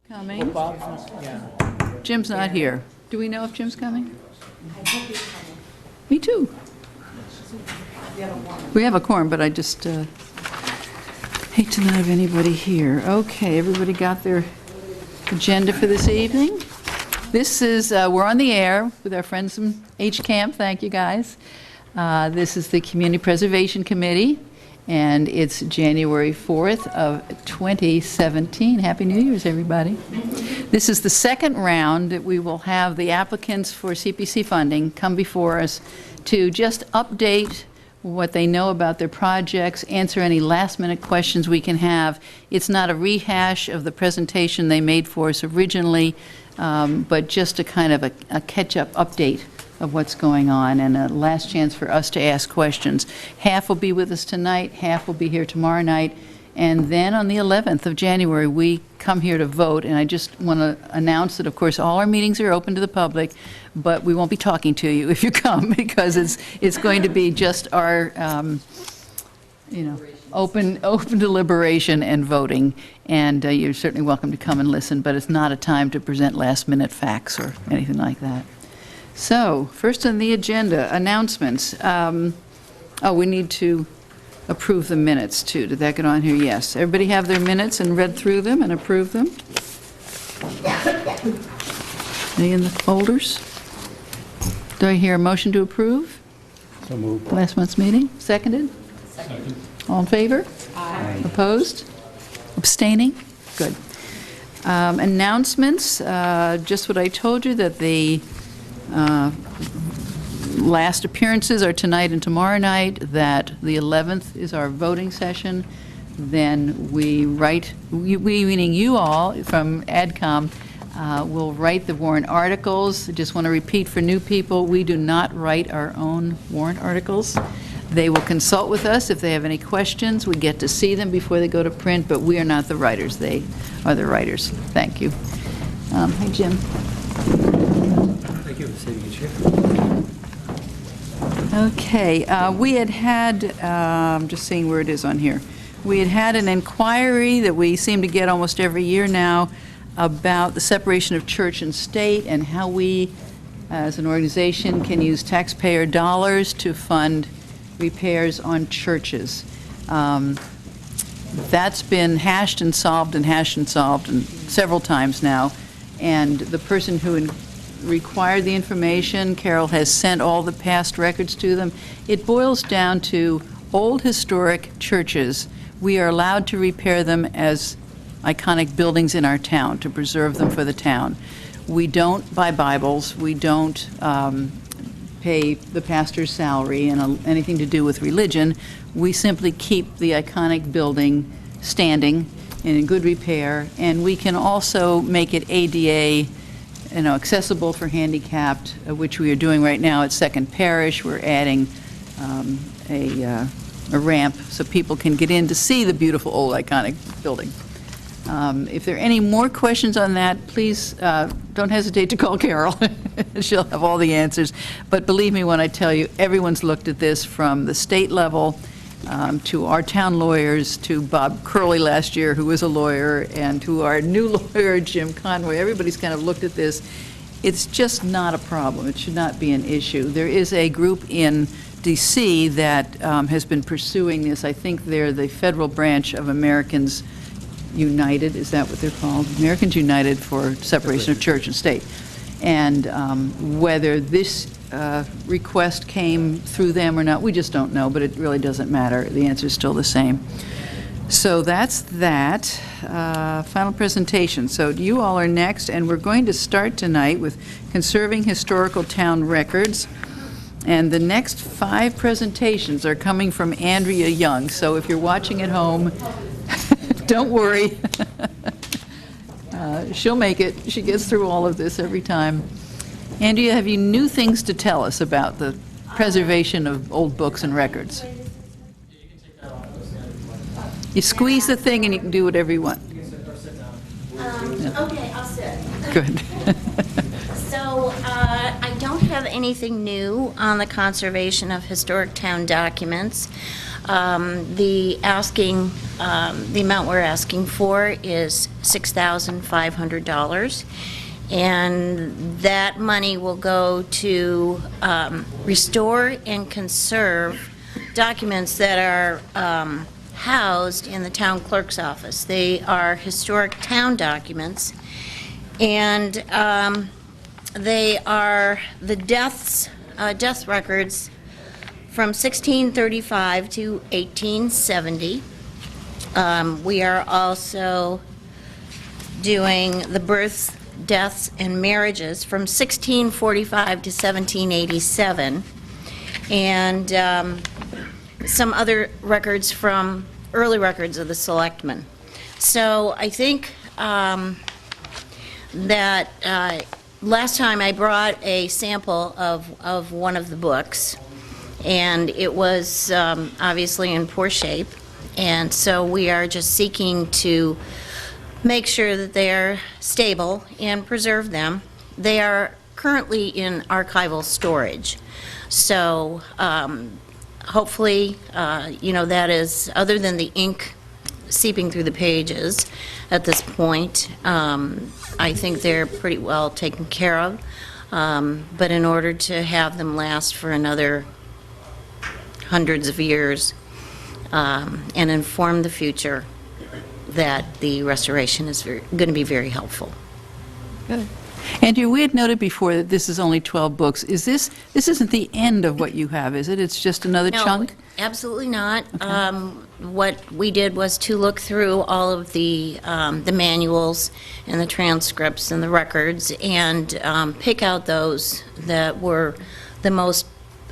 Coming. Bob's not, yeah. Jim's not here. Do we know if Jim's coming? Me too. We have a quorum, but I just hate to not have anybody here. Okay, everybody got their agenda for this evening? This is, we're on the air with our friends from H-Camp. Thank you, guys. This is the Community Preservation Committee, and it's January 4th of 2017. Happy New Year's, everybody. This is the second round that we will have the applicants for CPC funding come before us to just update what they know about their projects, answer any last-minute questions we can have. It's not a rehash of the presentation they made for us originally, but just a kind of a catch-up update of what's going on and a last chance for us to ask questions. Half will be with us tonight, half will be here tomorrow night, and then on the 11th of January, we come here to vote, and I just want to announce that, of course, all our meetings are open to the public, but we won't be talking to you if you come, because it's going to be just our, open deliberation and voting, and you're certainly welcome to come and listen, but it's not a time to present last-minute facts or anything like that. So, first on the agenda, announcements. We need to approve the minutes, too. Did that get on here? Yes. Everybody have their minutes and read through them and approved them? Any in the folders? Do I hear a motion to approve? So moved. Last month's meeting? Seconded? Second. All in favor? Aye. Opposed? Abstaining? Good. Announcements, just what I told you, that the last appearances are tonight and tomorrow night, that the 11th is our voting session. Then we meaning you all from AdCom, will write the warrant articles. I just want to repeat for new people, we do not write our own warrant articles. They will consult with us if they have any questions. We get to see them before they go to print, but we are not the writers. They are the writers. Thank you. Hi, Jim. Thank you. Saving a chair. Okay, we had, I'm just seeing where it is on here. We had an inquiry that we seem to get almost every year now about the separation of church and state and how we, as an organization, can use taxpayer dollars to fund repairs on churches. That's been hashed and solved and several times now, and the person who required the information, Carol, has sent all the past records to them. It boils down to old historic churches. We are allowed to repair them as iconic buildings in our town, to preserve them for the town. We don't buy Bibles, we don't pay the pastor's salary and anything to do with religion. We simply keep the iconic building standing and in good repair, and we can also make it ADA accessible for handicapped, which we are doing right now at Second Parish. We're adding a ramp so people can get in to see the beautiful old iconic building. If there are any more questions on that, please don't hesitate to call Carol. She'll have all the answers. But believe me when I tell you, everyone's looked at this from the state level to our town lawyers, to Bob Curley last year, who was a lawyer, and to our new lawyer, Jim Conway. Everybody's kind of looked at this. It's just not a problem. It should not be an issue. There is a group in D.C. that has been pursuing this. I think they're the federal branch of Americans United. Is that what they're called? Americans United for Separation of Church and State. And whether this request came through them or not, we just don't know, but it really doesn't matter. The answer is still the same. So that's that. Final presentation. So you all are next, and we're going to start tonight with Conserving Historical Town Records. And the next 5 presentations are coming from Andrea Young. So if you're watching at home, don't worry. She'll make it. She gets through all of this every time. Andrea, have you new things to tell us about the preservation of old books and records? You squeeze the thing and you can do whatever you want. Okay, I'll sit. Good. So I don't have anything new on the conservation of historic town documents. The amount we're asking for is $6,500. And that money will go to restore and conserve documents that are housed in the town clerk's office. They are historic town documents, and they are the death records from 1635 to 1870. We are also doing the births, deaths, and marriages from 1645 to 1787, and some other records from early records of the selectmen. So I think that last time I brought a sample of one of the books, and it was obviously in poor shape, and so we are just seeking to make sure that they are stable and preserve them. They are currently in archival storage. So hopefully, that is, other than the ink seeping through the pages at this point, I think they're pretty well taken care of. But in order to have them last for another hundreds of years and inform the future, that the restoration is going to be very helpful. Good. Andrew, we had noted before that this is only 12 books. This isn't the end of what you have, is it? It's just another chunk? No, absolutely not. Okay. What we did was to look through all of the manuals and the transcripts and the records and pick out those that were the most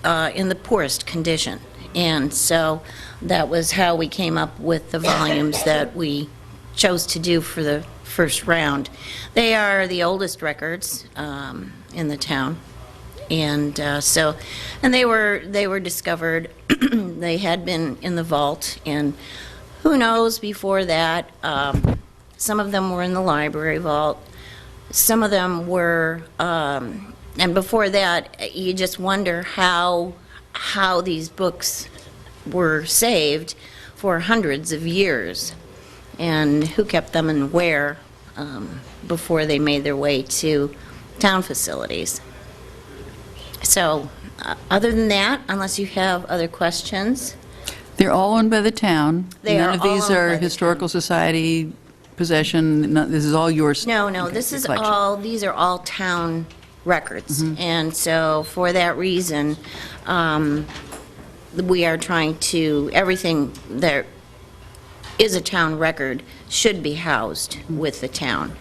in the poorest condition. And so that was how we came up with the volumes that we chose to do for the first round. They are the oldest records in the town, and they were discovered. They had been in the vault, and who knows, before that, some of them were in the library vault. Some of them were, and before that, you just wonder how these books were saved for hundreds of years, and who kept them and where before they made their way to town facilities. So other than that, unless you have other questions. They're all owned by the town? None of these are Historical Society possession? This is all yours? No, okay, this is collection. all, these are all town records. Mm-hmm. And so for that reason, we are trying to, everything that is a town record should be housed with the town.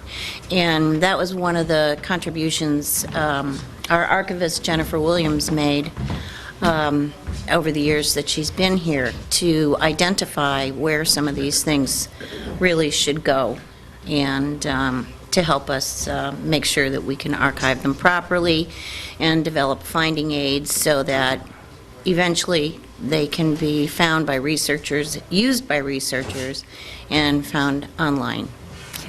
And that was one of the contributions our archivist Jennifer Williams made over the years that she's been here, to identify where some of these things really should go, and to help us make sure that we can archive them properly and develop finding aids so that eventually they can be found by researchers, used by researchers, and found online.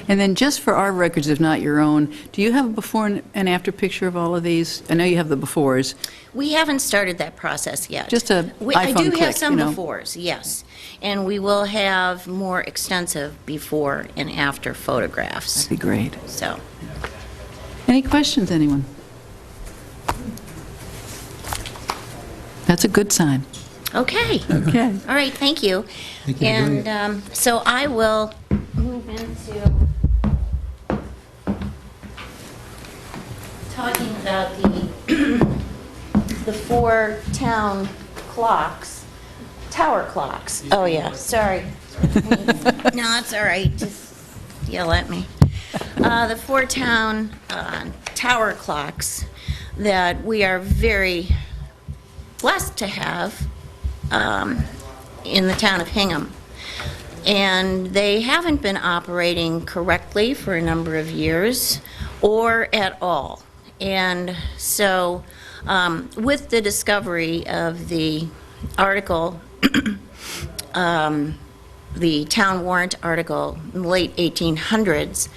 And then just for our records, if not your own, do you have a before and after picture of all of these? I know you have the befores. We haven't started that process yet. Just a iPhone I do click, have some you know. befores, yes. And we will have more extensive before and after photographs. That'd be great. So, Any questions, anyone? That's a good sign. okay. Okay. All right, thank you. Thank you. And so I will move into talking about the four town clocks, tower clocks. Oh, yeah, sorry. No, that's all right, just yell at me. The four town tower clocks that we are very blessed to have in the town of Hingham. And they haven't been operating correctly for a number of years, or at all. And so with the discovery of the article, the town warrant article in the late 1800s,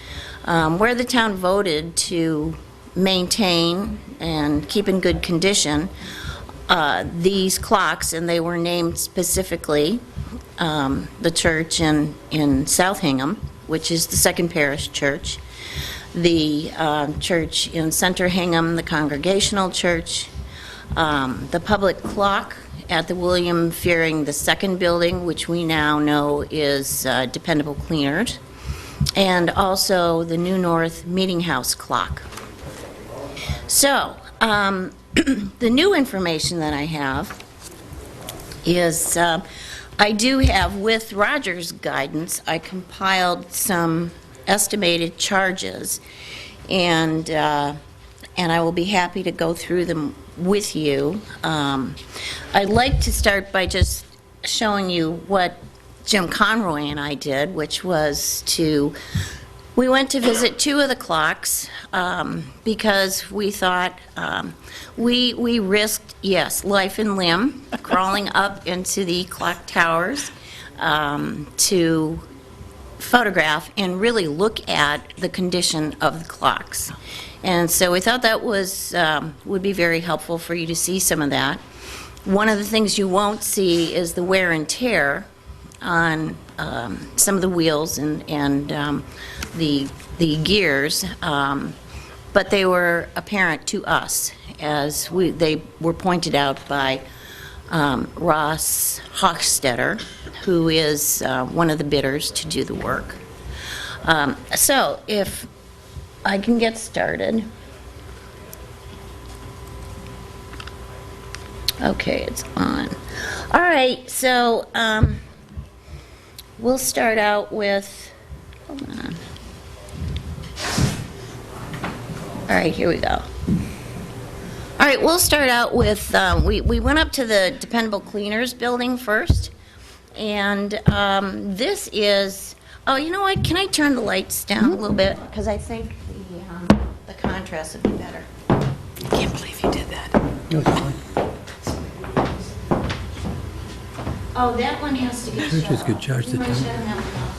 where the town voted to maintain and keep in good condition these clocks, and they were named specifically the church in South Hingham, which is the Second Parish Church, the church in Center Hingham, the Congregational Church, the public clock at the William Fearing II building, which we now know is Dependable Cleaners, and also the New North Meeting House clock. So, the new information that I have is I do have, with Roger's guidance, I compiled some estimated charges, and I will be happy to go through them with you. I'd like to start by just showing you what Jim Conroy and I did, which was we went to visit 2 of the clocks because we thought we risked, yes, life and limb, crawling up into the clock towers to photograph and really look at the condition of the clocks. And so we thought that would be very helpful for you to see some of that. One of the things you won't see is the wear and tear on some of the wheels and the gears, but they were apparent to us as they were pointed out by Ross Hochstetter, who is one of the bidders to do the work. So if I can get started. Okay, it's on. All right, so we'll start out with, hold on. All right, here we go. All right, we'll start out with, we went up to the Dependable Cleaners building first, and this is, oh, you know what, can I turn the lights down a little bit? Because I think the contrast would be better. I can't believe you did that. No, it's fine. Oh, that one has to get shut Churches off. could charge the You mind town. shutting that one off?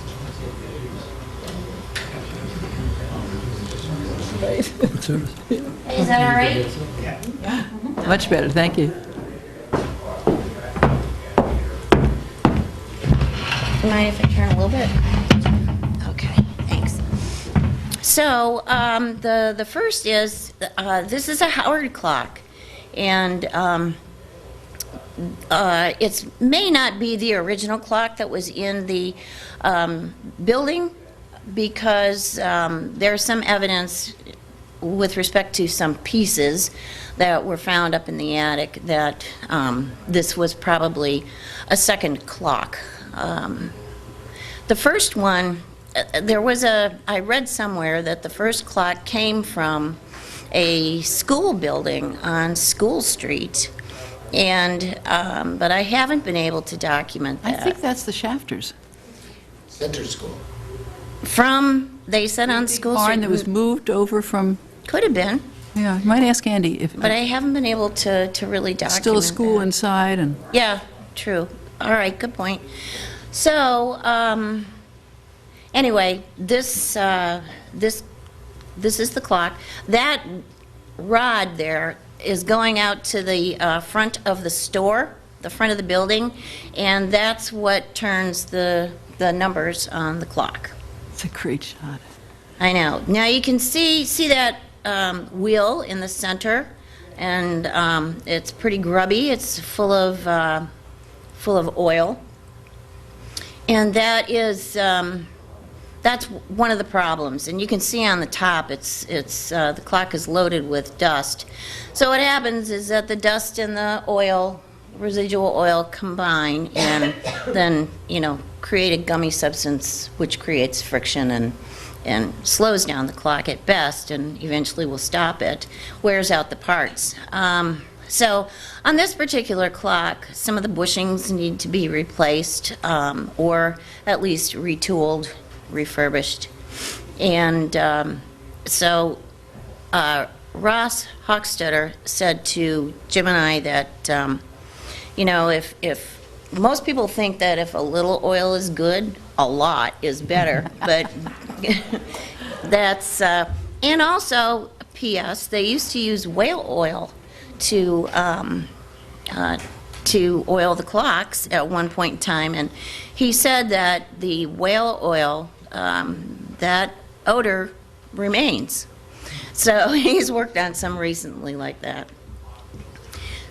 What service? Hey, is that all right? Much better, thank you. Mind if I turn a little bit? Okay, thanks. So, the first is, this is a Howard clock, and it may not be the original clock that was in the building, because there's some evidence with respect to some pieces that were found up in the attic that this was probably a second clock. The first one, I read somewhere that the first clock came from a school building on School Street, and but I haven't been able to document that. I think that's the Shafters. Center School. They said on School Street. Barn that was moved over from, Could have been, yeah, you might ask Andy if, but I haven't been able to really document still a school that. inside and, Yeah, true. All right, good point. So, anyway, this is the clock. That rod there is going out to the front of the store, the front of the building, and that's what turns the numbers on the clock. it's a great shot. I know. Now you can see that wheel in the center, and it's pretty grubby. It's full of oil, and that is that's one of the problems. And you can see on the top, it's the clock is loaded with dust. So what happens is that the dust and the oil, residual oil, combine and then create a gummy substance which creates friction and slows down the clock at best and eventually will stop it, wears out the parts. So on this particular clock, some of the bushings need to be replaced or at least retooled, refurbished. And so Ross Hochstetter said to Jim and I that, if most people think that if a little oil is good, a lot is better, but that's, and also, P.S., they used to use whale oil to to oil the clocks at one point in time, and he said that the whale oil, that odor remains. So he's worked on some recently like that.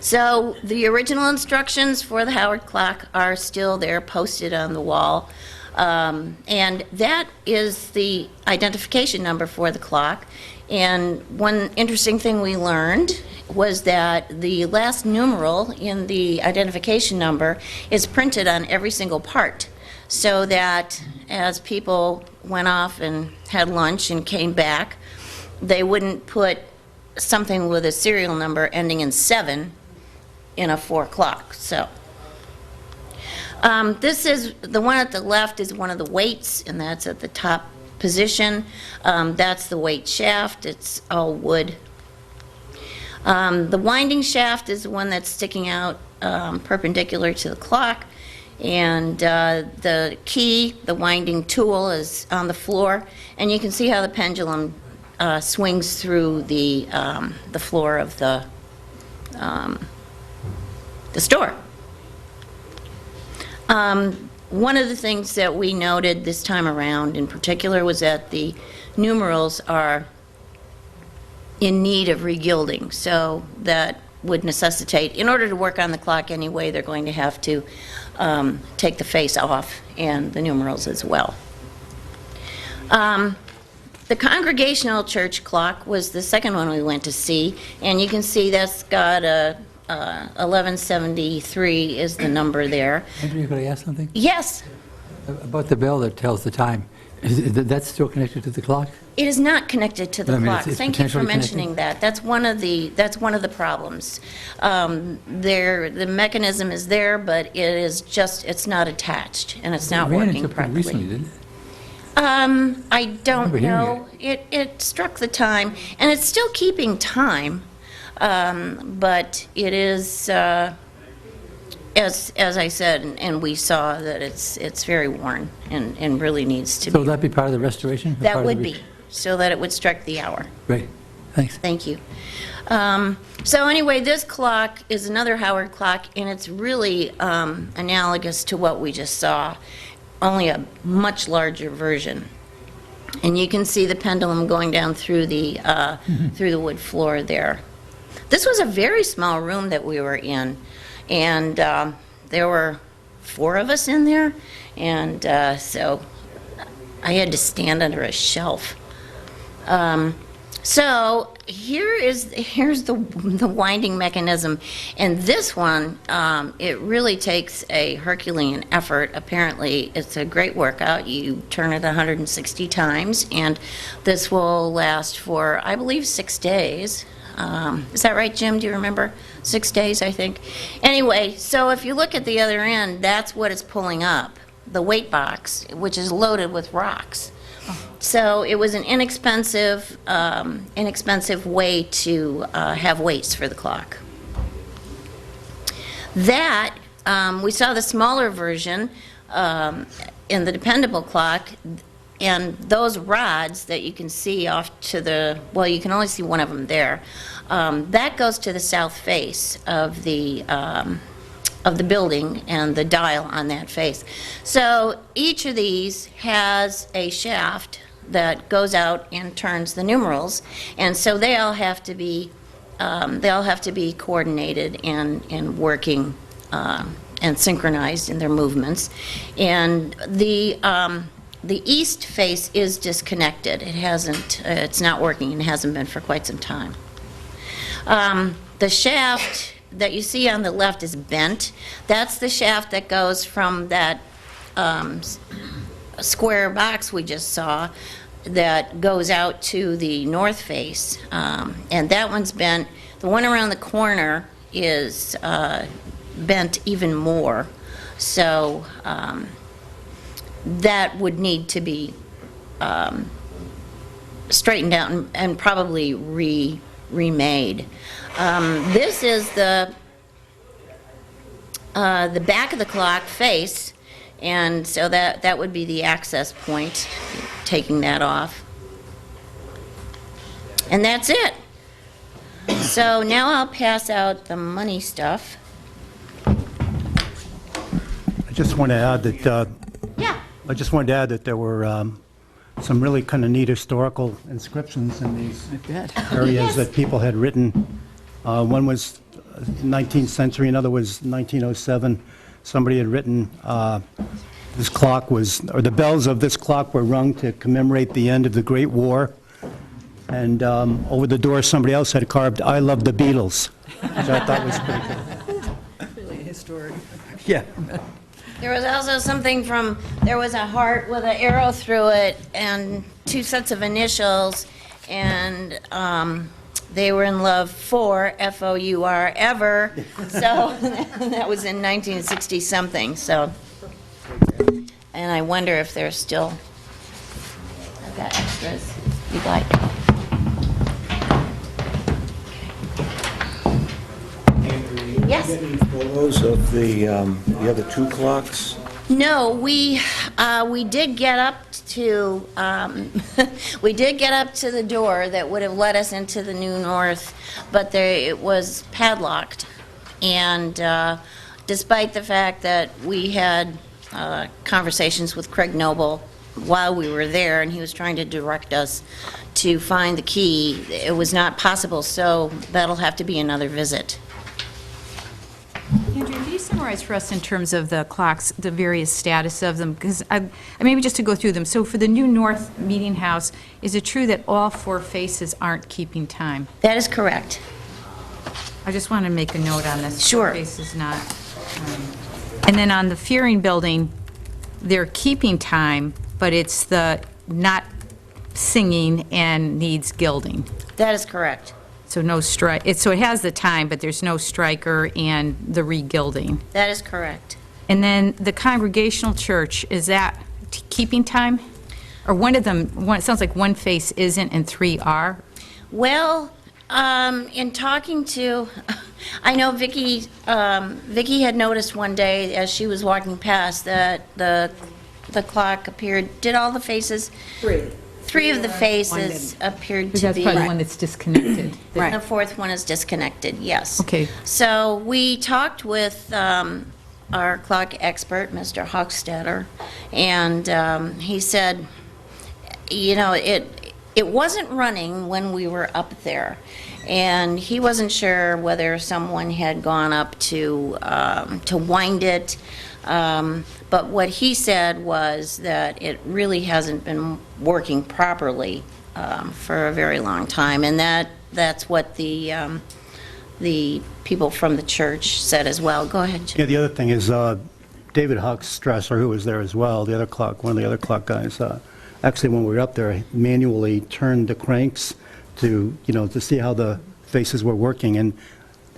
So the original instructions for the Howard clock are still there, posted on the wall. And that is the identification number for the clock. And one interesting thing we learned was that the last numeral in the identification number is printed on every single part, so that as people went off and had lunch and came back, they wouldn't put something with a serial number ending in 7 in a 4 o'clock. So this is, the one at the left is one of the weights, and that's at the top position. That's the weight shaft. It's all wood. The winding shaft is the one that's sticking out perpendicular to the clock, and the key, the winding tool, is on the floor, and you can see how the pendulum swings through the floor of the store. One of the things that we noted this time around in particular was that the numerals are in need of regilding, so that would necessitate, in order to work on the clock anyway, they're going to have to take the face off and the numerals as well. The Congregational church clock was the second one we went to see, and you can see that's got a 1173 is the number there. Andrew, could I ask something? Yes, About the bell that tells the time. That's still connected to the clock? it is not connected to the I mean, clock. it's Thank you for potentially mentioning that. That's one of the problems. The mechanism is there, but it's not attached, and it's not It ran working into pretty recently, properly. didn't it? I don't remember hearing know. It struck the time, and it's still keeping time, but it is, as I said, and we saw that it's very worn and really needs to So be. would that be part of the restoration? That Part of would the- be, so that it would strike the hour. Great, thanks. Thank you. So anyway, this clock is another Howard clock, and it's really analogous to what we just saw, only a much larger version. And you can see the pendulum going down through the wood floor there. This was a very small room that we were in, and there were 4 of us in there, and so I had to stand under a shelf. So here's the winding mechanism, and this one, it really takes a Herculean effort. Apparently, it's a great workout. You turn it 160 times, and this will last for, I believe, 6 days. Is that right, Jim? Do you remember? 6 days, I think. Anyway, so if you look at the other end, that's what it's pulling up, the weight box, which is loaded with rocks. So it was an inexpensive way to have weights for the clock. That, we saw the smaller version in the dependable clock, and those rods that you can see off to the, well, you can only see one of them there, that goes to the south face of the building and the dial on that face. So each of these has a shaft that goes out and turns the numerals, and so they all have to be coordinated and working and synchronized in their movements. And the east face is disconnected. It's not working, and it hasn't been for quite some time. The shaft that you see on the left is bent. That's the shaft that goes from that square box we just saw that goes out to the north face. And that one's bent. The one around the corner is bent even more. So that would need to be straightened out and probably remade. This is the back of the clock face, and so that would be the access point, taking that off. And that's it. So now I'll pass out the money stuff. I just want to add that, Yeah. I just wanted to add that there were some really kind of neat historical inscriptions in these areas that people had written. One was 19th century, another was 1907. Somebody had written, this clock was, or the bells of this clock were rung to commemorate the end of the Great War. And over the door, somebody else had carved, "I love the Beatles," which I thought was pretty cool. Really historic. Yeah. There was also something from, there was a heart with an arrow through it and two sets of initials, and they were in love for, F-O-U-R, ever. So that was in 1960-something, so. And I wonder if there's still, I've got extras, if you'd like. Yes? Get any photos of the other two clocks? No, we did get up to, we did get up to the door that would have let us into the New North, but it was padlocked. And despite the fact that we had conversations with Craig Noble while we were there, and he was trying to direct us to find the key, it was not possible, so that'll have to be another visit. Andrew, can you summarize for us in terms of the clocks, the various status of them? Because maybe just to go through them. So for the New North Meeting House, is it true that all four faces aren't keeping time? That is correct. I just want to make a note on this. Sure. Four faces not. And then on the Fearing Building, they're keeping time, but it's the not singing and needs gilding. That is correct. So no strike, so it has the time, but there's no striker and the re-gilding. That is correct. And then the Congregational Church, is that keeping time? Or one of them, it sounds like one face isn't and three are? Well, in talking to, I know Vicki had noticed one day as she was walking past that the clock appeared, did all the faces? Three of the faces appeared to That's be. probably the one that's disconnected. The fourth one is disconnected, yes. Okay. So we talked with our clock expert, Mr. Hochstetter, and he said, you know, it wasn't running when we were up there, and he wasn't sure whether someone had gone up to wind it. But what he said was that it really hasn't been working properly for a very long time, and that's what the people from the church said as well. Go ahead, Jim. Yeah, the other thing is David Huckstresser, who was there as well, one of the other clock guys, actually when we were up there, manually turned the cranks to see how the faces were working, and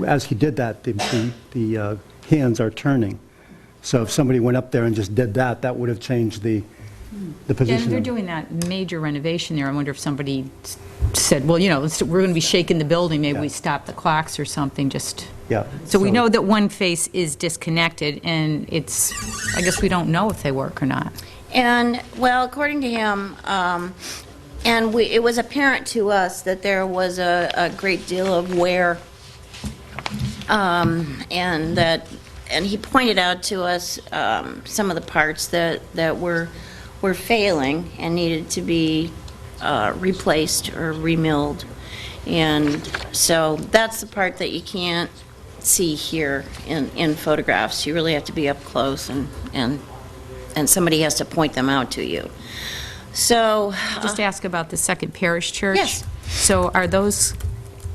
as he did that, the hands are turning. So if somebody went up there and just did that, that would have changed the position. And they're doing that major renovation there. I wonder if somebody said, well, we're going to be shaking the building, maybe we stop the clocks or something, just... Yeah. So we know that one face is disconnected, and I guess we don't know if they work or not. And, well, according to him, it was apparent to us that there was a great deal of wear, and he pointed out to us some of the parts that were failing and needed to be replaced or remilled. And so that's the part that you can't see here in photographs. You really have to be up close, and somebody has to point them out to you. So... Just ask about the Second Parish Church. Yes. So are those...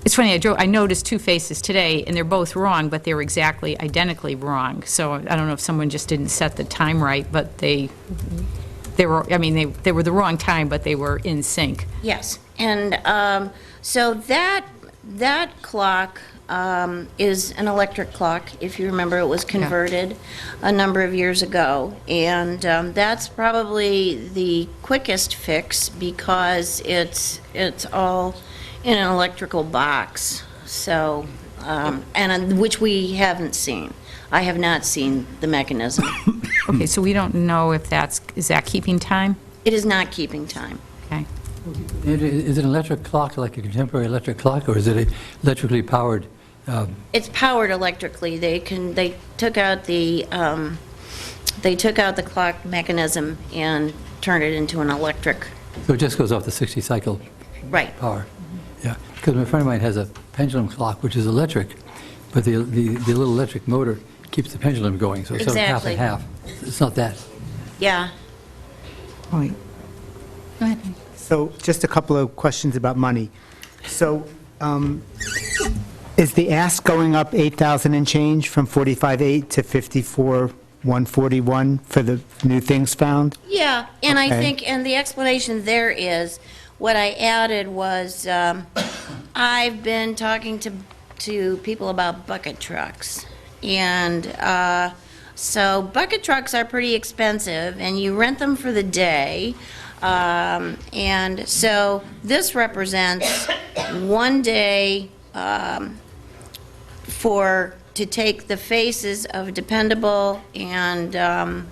It's funny, I noticed two faces today, and they're both wrong, but they were exactly identically wrong. So I don't know if someone just didn't set the time right, but they were the wrong time, but they were in sync. Yes, and so that clock is an electric clock. If you remember, it was converted a number of years ago, and that's probably the quickest fix because it's all in an electrical box. So, which we haven't seen. I have not seen the mechanism. Okay, so we don't know if is that keeping time? It is not keeping time. Okay. Is it an electric clock, like a contemporary electric clock, or is it electrically powered? It's powered electrically. They took out the they took out the clock mechanism and turned it into an electric. So it just goes off the 60 cycle Right. power? Yeah, because my friend of mine has a pendulum clock, which is electric, but the little electric motor keeps the pendulum going, so it's sort of half Exactly. and half. It's not that. Yeah. Right. Go ahead. So just a couple of questions about money. So is the ask going up 8,000 and change from 45,800 to 54,141 for the new things found? Yeah, and I Okay. think, and the explanation there is, what I added was, I've been talking to people about bucket trucks. And so bucket trucks are pretty expensive, and you rent them for the day. And so this represents one day to take the faces of Dependable and the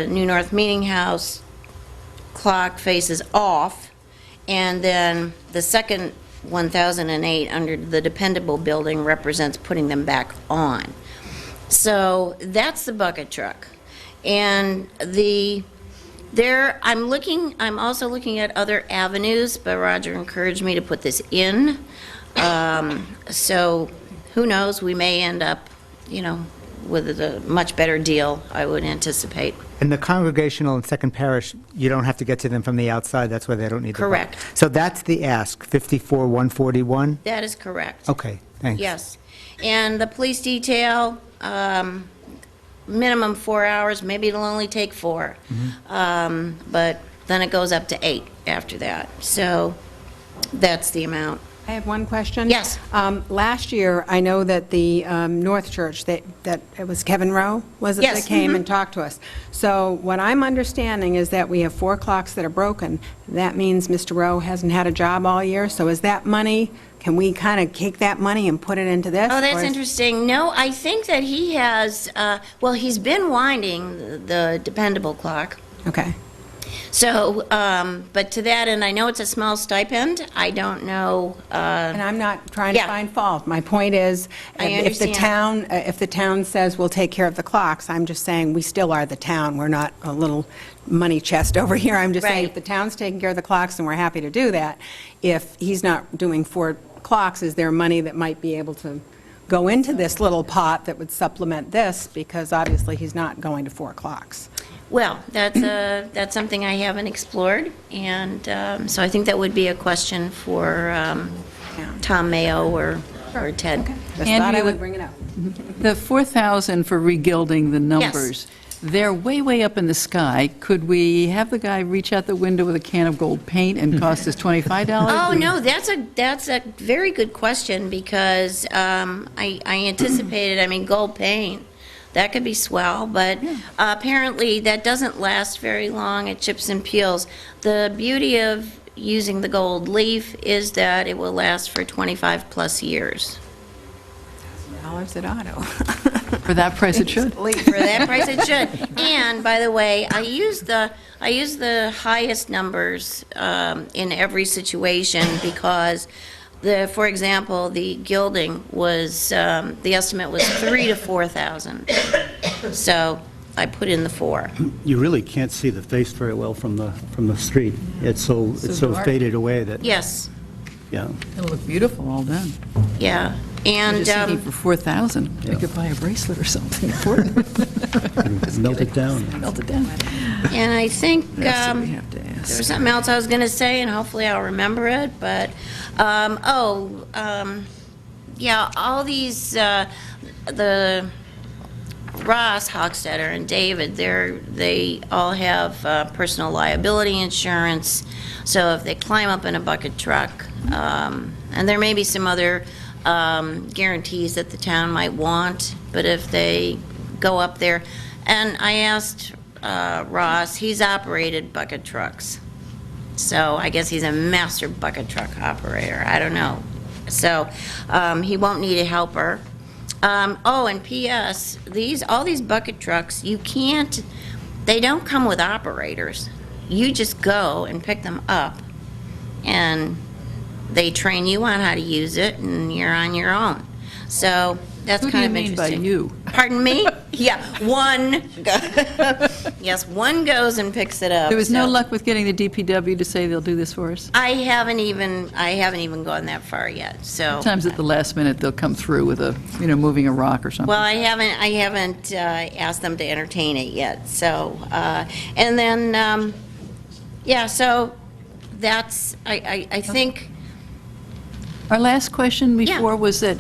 New North Meeting House clock faces off, and then the second 1008 under the Dependable building represents putting them back on. So that's the bucket truck. And I'm also looking at other avenues, but Roger encouraged me to put this in. So who knows, we may end up, with a much better deal, I would anticipate. And the Congregational and Second Parish, you don't have to get to them from the outside, that's why they don't need the... Correct. So that's the ask, 54,141? That is correct. Okay, thanks. Yes. And the police detail, minimum 4 hours, maybe it'll only take 4. But then it goes up to 8 after that. So that's the amount. I have one question. Yes. Last year, I know that the North Church, that it was Kevin Rowe, was it? Yes, That came and talked to us. So what I'm understanding is that we have 4 clocks that are broken. That means Mr. Rowe hasn't had a job all year, so is that money, can we kind of take that money and put it into this? Oh, that's or is- interesting. No, I think that he has, he's been winding the Dependable clock. Okay. So, but to that end, I know it's a small stipend. I don't know, And I'm not trying to Yeah. find fault. My point is, I if the understand. if the town says we'll take care of the clocks, I'm just saying we still are the town. We're not a little money chest over here. I'm just saying Right. if the town's taking care of the clocks, and we're happy to do that, if he's not doing 4 clocks, is there money that might be able to go into this little pot that would supplement this? Because obviously he's not going to 4 clocks. well, that's something I haven't explored. And so I think that would be a question for Tom Mayo or Ted. Just And thought I you- would bring it up. The 4,000 for regilding the numbers, they're way, way up in the sky. Could we have the guy reach out the window with a can of gold paint and cost us $25? Oh, no, that's a very good question, because I anticipated, gold paint, that could be swell, but apparently that doesn't last very long. It chips and peels. The beauty of using the gold leaf is that it will last for 25-plus years. Dollars at Auto. For that price, it should. For that price, it should. And, by the way, I use the highest numbers in every situation, because for example, the gilding was, the estimate was 3,000 to 4,000. So I put in the 4. You really can't see the face very well from the street. It's so dark. faded away that, Yes, yeah. It'll look beautiful all done. yeah. And, Just thinking for 4,000, I Yeah. could buy a bracelet or something for it. Melt it down. Melt it down. and I think, That's what we have to there ask. was something else I was going to say, and hopefully I'll remember it, but, yeah, all these, the Ross, Hochstetter, and David, they all have personal liability insurance, so if they climb up in a bucket truck, and there may be some other guarantees that the town might want, but if they go up there, and I asked Ross, he's operated bucket trucks, so I guess he's a master bucket truck operator, I don't know. So he won't need a helper. And P.S., all these bucket trucks, they don't come with operators. You just go and pick them up, and they train you on how to use it, and you're on your own. So that's Who do kind you of mean by interesting. you? Pardon me? Yeah, one, yes, one goes and picks it up. There was no so- luck with getting the DPW to say they'll do this for us? I haven't even gone that far yet, so. Sometimes at the last minute, they'll come through with a, moving a rock or something. Well, I haven't asked them to entertain it yet, so, and then, yeah, so that's, I think, Our last question Yeah. before was that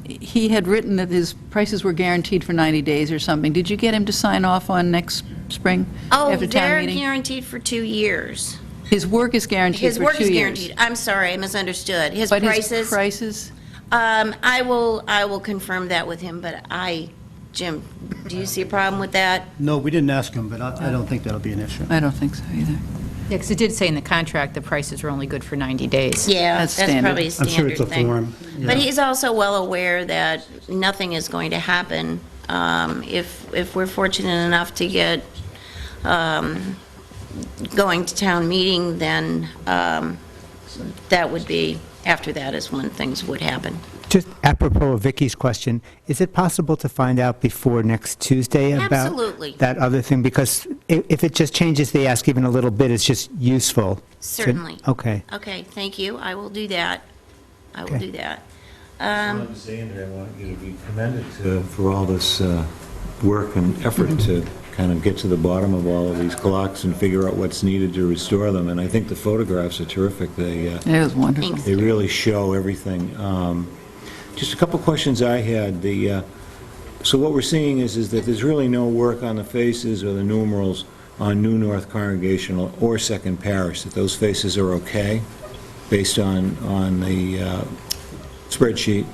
he had written that his prices were guaranteed for 90 days or something. Did you get him to sign off on next spring after town they're meeting? guaranteed for 2 years. His work is guaranteed His for 2 work years. is guaranteed. I'm sorry, I misunderstood. His But prices. his prices? I will confirm that with him, but Jim, do you see a problem with that? No, we didn't ask him, but I don't think that'll be an issue. I don't think so either. Yeah, because it did say in the contract the prices were only good for 90 days. Yeah, That's that's standard. probably a I'm sure standard it's a thing. form. But yeah. he's also well aware that nothing is going to happen if we're fortunate enough to get going to town meeting, then that would be, after that is when things would happen. Just apropos of Vicky's question, is it possible to find out before next Tuesday about Absolutely. that other thing? Because if it just changes the ask even a little bit, it's just useful. Certainly. Okay. Okay, thank you. I will do that. I will Okay. do that. I wanted to say, Andrea, I want you to be commended for all this work and effort to kind of get to the bottom of all of these clocks and figure out what's needed to restore them. And I think the photographs are terrific. It was wonderful. Thanks. They really show everything. Just a couple questions I had. So what we're seeing is that there's really no work on the faces or the numerals on New North Congregational or Second Parish, that those faces are okay based on the spreadsheet?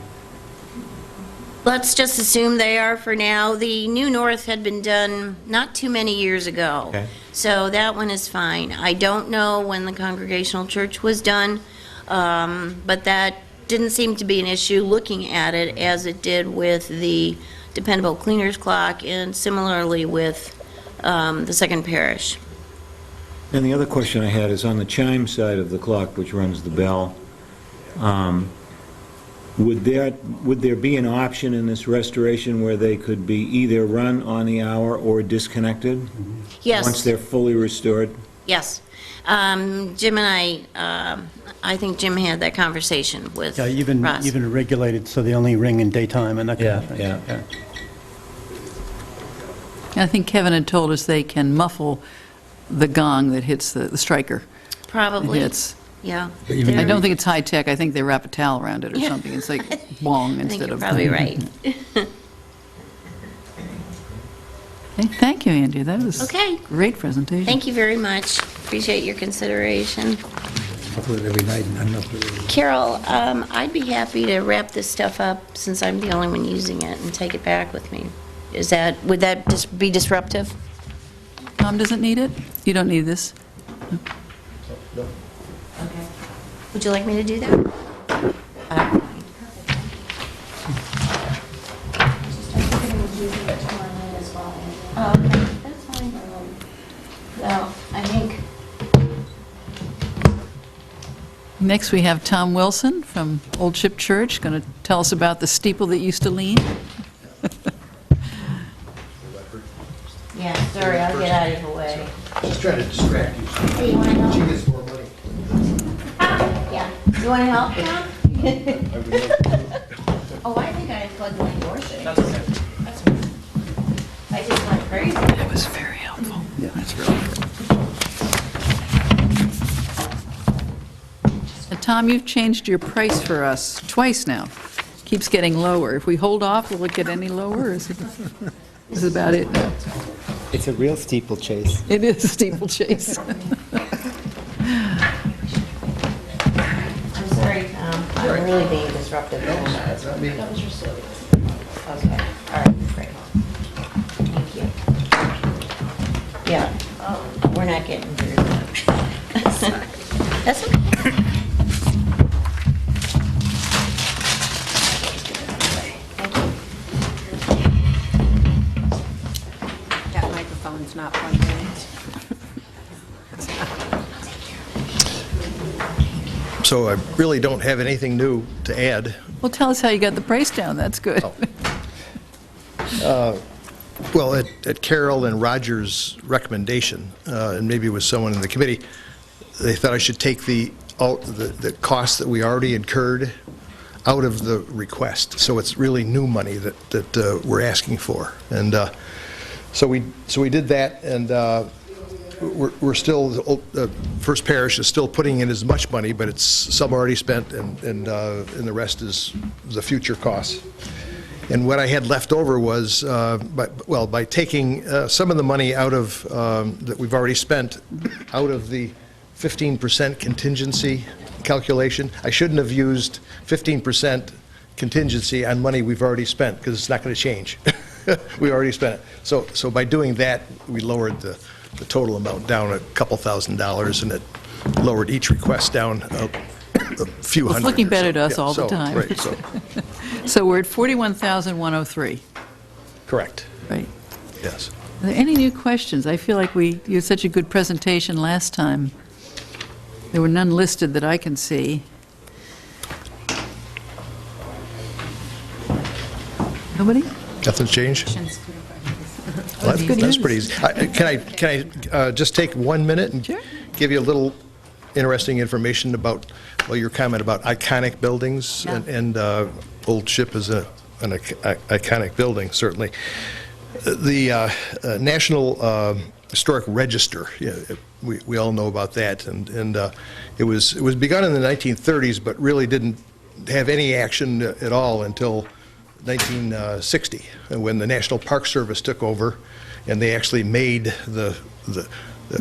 Let's just assume they are for now. The New North had been done not too many years ago. Okay. So that one is fine. I don't know when the Congregational Church was done, but that didn't seem to be an issue looking at it as it did with the dependable cleaner's clock and similarly with the Second Parish. And the other question I had is on the chime side of the clock, which runs the bell, would there be an option in this restoration where they could be either run on the hour or disconnected? Yes. Once they're fully restored? Yes. Jim and I think Jim had that conversation with Yeah, Ross. even regulated, so they only ring in daytime and that kind of thing. Yeah. I think Kevin had told us they can muffle the gong that hits the striker. Probably. It hits. Yeah. I don't think it's high-tech. I think they wrap a towel around it or Yeah. something. It's like bong I think instead you're of... probably right. Hey, thank you, Andy. That was Okay. great presentation. Thank you very much. Appreciate your consideration. I do it every night, and I'm not really... Carol, I'd be happy to wrap this stuff up since I'm the only one using it and take it back with me. Would that just be disruptive? Tom doesn't need it? You don't need this? Okay. Would you like me to do that? Oh, okay, that's fine. Well, I think, Next, we have Tom Wilson from Old Ship Church, going to tell us about the steeple that used to lean. yeah, sorry, I'll get out of your way. She's trying to distract you. Hey, you want to She help? gets more money. Yeah. You want to help, Tom? Oh, I think I plugged my door shade. That's okay. I just went crazy. That was very helpful. Yeah, that's really good. Tom, you've changed your price for us twice now. Keeps getting lower. If we hold off, will it get any lower? Or is it about it now? It's a real steeplechase. It is a steeplechase. I'm sorry, Tom. I'm really being disruptive. That's not me. Okay, all right, great. Thank you. Yeah, we're not getting through that. That's okay. That microphone's not plugged in. So I really don't have anything new to add. Well, tell us how you got the price down. That's good. Well, at Carol and Roger's recommendation, and maybe it was someone in the committee, they thought I should take the costs that we already incurred out of the request. So it's really new money that we're asking for. And so we did that, and we're still, First Parish is still putting in as much money, but it's some already spent, and the rest is the future costs. And what I had left over was, by taking some of the money out of, that we've already spent, out of the 15% contingency calculation. I shouldn't have used 15% contingency on money we've already spent, because it's not going to change. We already spent it. So by doing that, we lowered the total amount down a couple $1,000s, and it lowered each request down a few hundred. It's looking better to us Yeah, all the time. Right, so, So we're at 41,103. correct, Right. yes. Are there any new questions? I feel like you had such a good presentation last time. There were none listed that I can see. Nobody? Nothing's changed? Well, That's good that's news. pretty easy. Can I just take 1 minute and Sure. give you a little interesting information about, well, your comment about iconic buildings, Yeah. and Old Ship is an iconic building, certainly. The National Historic Register, we all know about that, and it was begun in the 1930s, but really didn't have any action at all until 1960, when the National Park Service took over, and they actually made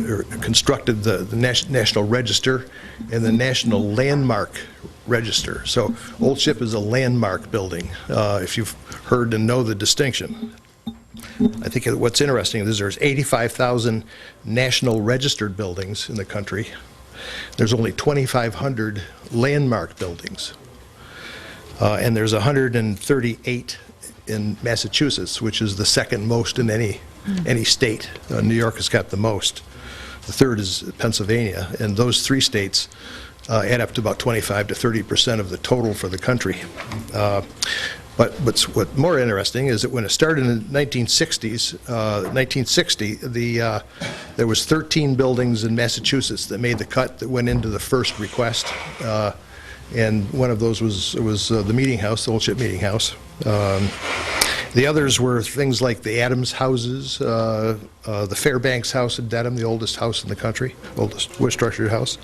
or constructed the National Register and the National Landmark Register. So Old Ship is a landmark building, if you've heard and know the distinction. I think what's interesting is there's 85,000 national registered buildings in the country. There's only 2,500 landmark buildings. And there's 138 in Massachusetts, which is the second most in any state. New York has got the most. The third is Pennsylvania, and those three states add up to about 25 to 30% of the total for the country. But what's more interesting is that when it started in the 1960, there was 13 buildings in Massachusetts that made the cut that went into the first request. And one of those was the Meeting House, the Old Ship Meeting House. The others were things like the Adams houses, the Fairbanks House in Dedham, the oldest house in the country, oldest wood-structured house.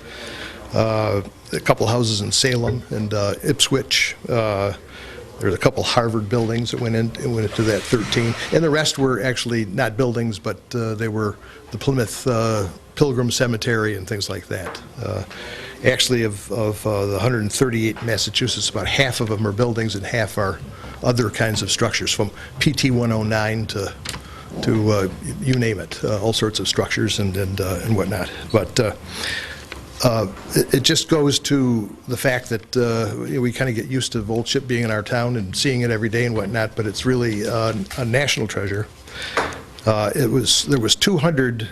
A couple houses in Salem and Ipswich. There's a couple Harvard buildings that went into that 13, and the rest were actually not buildings, but they were the Plymouth Pilgrim Cemetery and things like that. Actually, of the 138 in Massachusetts, about half of them are buildings and half are other kinds of structures, from PT 109 to you name it, all sorts of structures and whatnot. But it just goes to the fact that we kind of get used to Old Ship being in our town and seeing it every day and whatnot, but it's really a national treasure. There was 200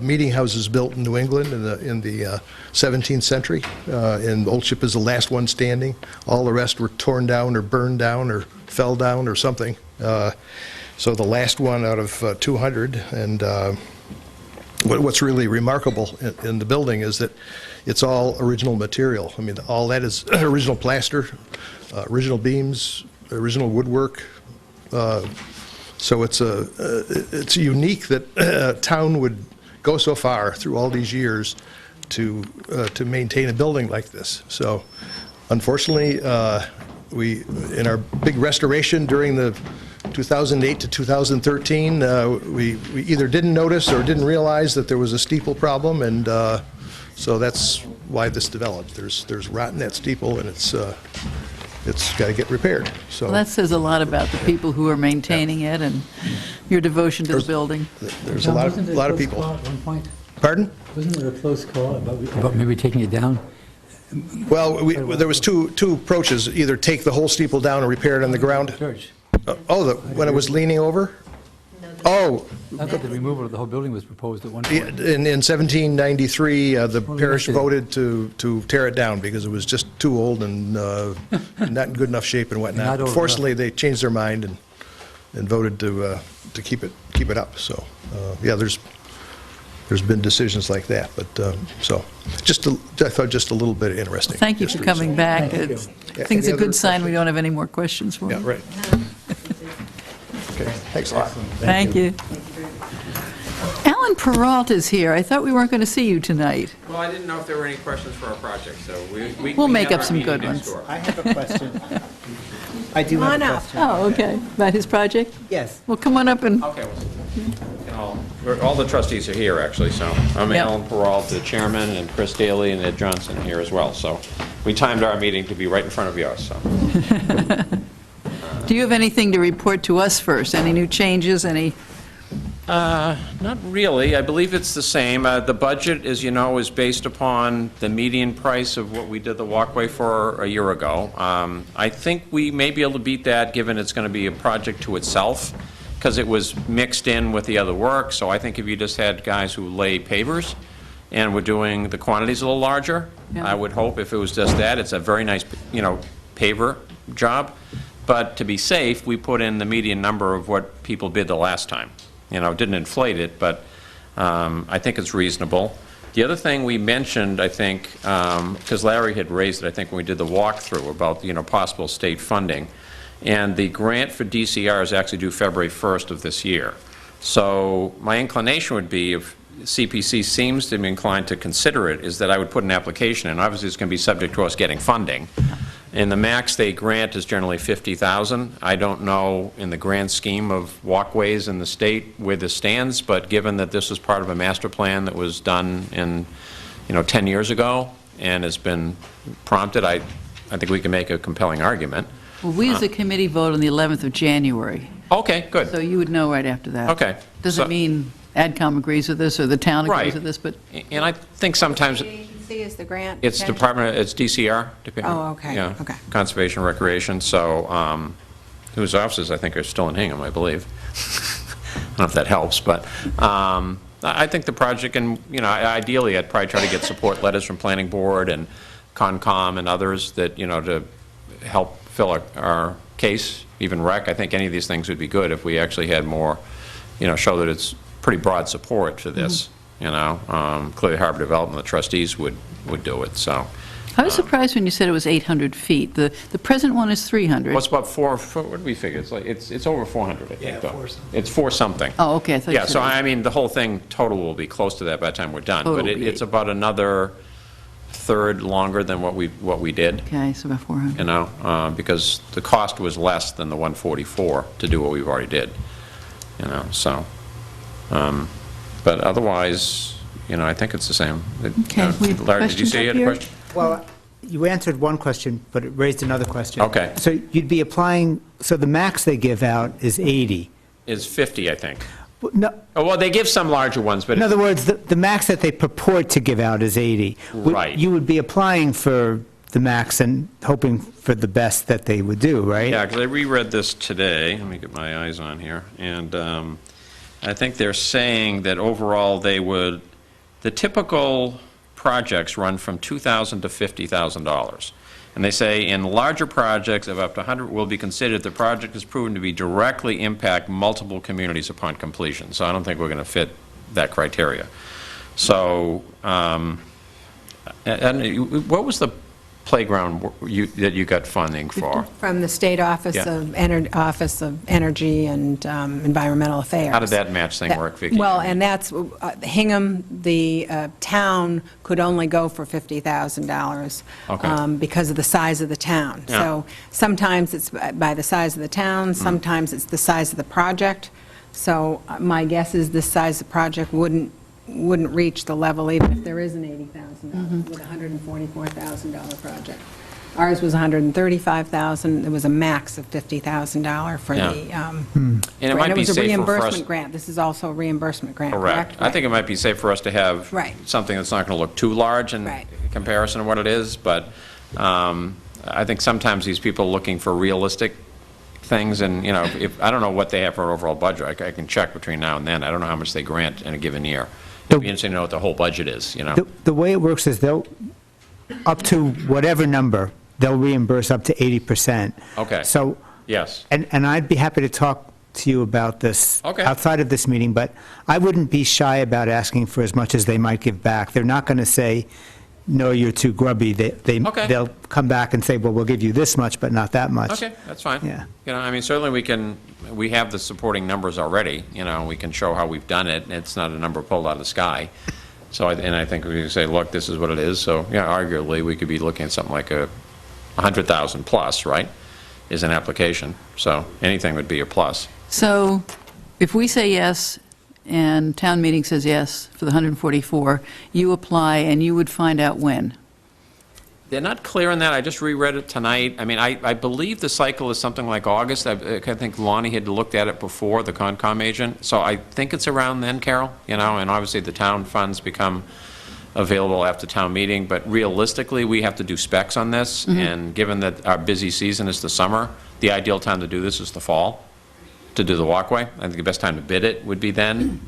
meeting houses built in New England in the 17th century, and Old Ship is the last one standing. All the rest were torn down or burned down or fell down or something. So the last one out of 200, and what's really remarkable in the building is that it's all original material. I mean, all that is original plaster, original beams, original woodwork. So it's unique that a town would go so far through all these years to maintain a building like this. So, unfortunately, we in our big restoration during the 2008 to 2013, we either didn't notice or didn't realize that there was a steeple problem, and so that's why this developed. There's rot in that steeple, and it's got to get repaired. So Well, that says a lot about the people who are maintaining it and your devotion to the building. there's a lot of people. At one point, Pardon? wasn't there a close call about maybe taking it down? Well, there was two approaches: either take the whole steeple down and repair it on the ground. Church. When it was leaning over. Oh, I thought the removal of the whole building was proposed at one point. in 1793, the parish voted to tear it down because it was just too old and not in good enough shape and whatnot. Not old Fortunately, they changed their mind, and voted to keep it up. So, yeah, there's been decisions like that, but, so, I thought just a little bit interesting. Thank you for history, coming so. back. Yeah. I think it's a Any good other sign we questions? don't have any more questions for Yeah, you. right. Okay, thanks a lot. Thank you. Alan Peralta is here. I thought we weren't going to see you tonight. Well, I didn't know if there were any questions for our project, so We'll make have up our some meeting good next ones. door. I have a question. I do Come have on a up. question. Oh, okay. About his project? Yes. Well, come on up and, Okay, all the trustees are here, actually, so I'm Yep. Alan Peralta, the chairman, and Chris Daly and Ed Johnson are here as well. So we timed our meeting to be right in front of yours, so. do you have anything to report to us first? Any new changes, any? Not really. I believe it's the same. The budget, as you know, is based upon the median price of what we did the walkway for a year ago. I think we may be able to beat that, given it's going to be a project to itself, because it was mixed in with the other work. So I think if you just had guys who lay pavers and were doing the quantities a little larger, Yeah. I would hope if it was just that. It's a very nice, paver job. But to be safe, we put in the median number of what people bid the last time. Didn't inflate it, but I think it's reasonable. The other thing we mentioned, I think, because Larry had raised it, I think, when we did the walkthrough about, possible state funding, and the grant for DCR is actually due February 1st of this year. So my inclination would be, if CPC seems to be inclined to consider it, is that I would put an application in. Obviously, it's going to be subject to us getting funding. And the max they grant is generally $50,000. I don't know in the grand scheme of walkways in the state where this stands, but given that this was part of a master plan that was done in, 10 years ago and has been prompted, I think we can make a compelling argument. Well, we as a committee vote on the 11th of January, Okay, good. so you would know right after that. Okay. Doesn't So- mean AdCom agrees with this or the town agrees Right. with this, but And I think sometimes The agency is the grant? it's it's DCR. Oh, okay, Yeah, okay. Conservation Recreation, so, whose offices I think are still in Hingham, I believe. I don't know if that helps, but I think the project, and, ideally, I'd probably try to get support letters from Planning Board and Concom and others that, to help fill our case, even rec. I think any of these things would be good if we actually had more, show that it's pretty broad support for this, Clearly Harbor Development, the trustees would do it, so. I was surprised when you said it was 800 feet. The present one is 300. Well, it's about what did we figure? It's over 400, I think, though. It's 4 something. Oh, okay, I thought you Yeah, said so it was- I mean, the whole thing total will be close to that by the time we're done. Total But will be it's 8. about another third longer than what we did, Okay, so about 400. because the cost was less than the 144 to do what we've already did, so. But otherwise, I think it's the same. Okay, we have Larry, did you questions say you up had a here? question? Well, you answered one question, but it raised another question. Okay. So you'd be applying, so the max they give out is 80. Is 50, I think. No, Oh, well, they give some larger ones, but in other words, the max that they purport to give out is 80. Right. You would be applying for the max and hoping for the best that they would do, right? yeah, because I reread this today. Let me get my eyes on here. And I think they're saying that overall the typical projects run from $2,000 to $50,000. And they say in larger projects of up to 100 will be considered if the project is proven to be directly impact multiple communities upon completion. So I don't think we're going to fit that criteria. So, and what was the playground that you got funding for? From the State Office Yeah. of Energy and Environmental Affairs. How did that match thing work, Vicki? Well, and that's, Hingham, the town could only go for $50,000 Okay. because of the size of the town. Yeah. So sometimes it's by the size of the town, sometimes it's the size of the project. So my guess is this size of project wouldn't reach the level even if there is an $80,000 with a $144,000 project. Ours was $135,000. There was a max of $50,000 for Yeah. the, And it might be was a safer for us. reimbursement grant. This is also a reimbursement grant, correct? Correct. I think it might be safe for us to have Right. something that's not going to look too large in Right. comparison to what it is, but I think sometimes these people are looking for realistic things, and, if I don't know what they have for an overall budget. I can check between now and then. I don't know how much they grant in a given year. It'd be interesting to know what the whole budget is, The way it works is they'll, up to whatever number, they'll reimburse up to 80%. Okay. So, Yes. and I'd be happy to talk to you about this Okay. outside of this meeting, but I wouldn't be shy about asking for as much as they might give back. They're not going to say, no, you're too grubby. Okay. They'll come back and say, well, we'll give you this much, but not that much. Okay, that's fine. Yeah. You know, I mean, certainly we have the supporting numbers already, you know, we can show how we've done it, and it's not a number pulled out of the sky. So, and I think we can say, look, this is what it is, so, yeah, arguably, we could be looking at something like a 100,000 plus, right, is an application, so anything would be a plus. So if we say yes, and town meeting says yes for the 144, you apply, and you would find out when? They're not clear on that. I just reread it tonight. I mean, I believe the cycle is something like August. I think Lonnie had looked at it before, the Concom agent. So I think it's around then, Carol, you know, and obviously the town funds become available after town meeting. But realistically, we have to do specs on this. And given that our busy season is the summer, the ideal time to do this is the fall, to do the walkway. I think the best time to bid it would be then.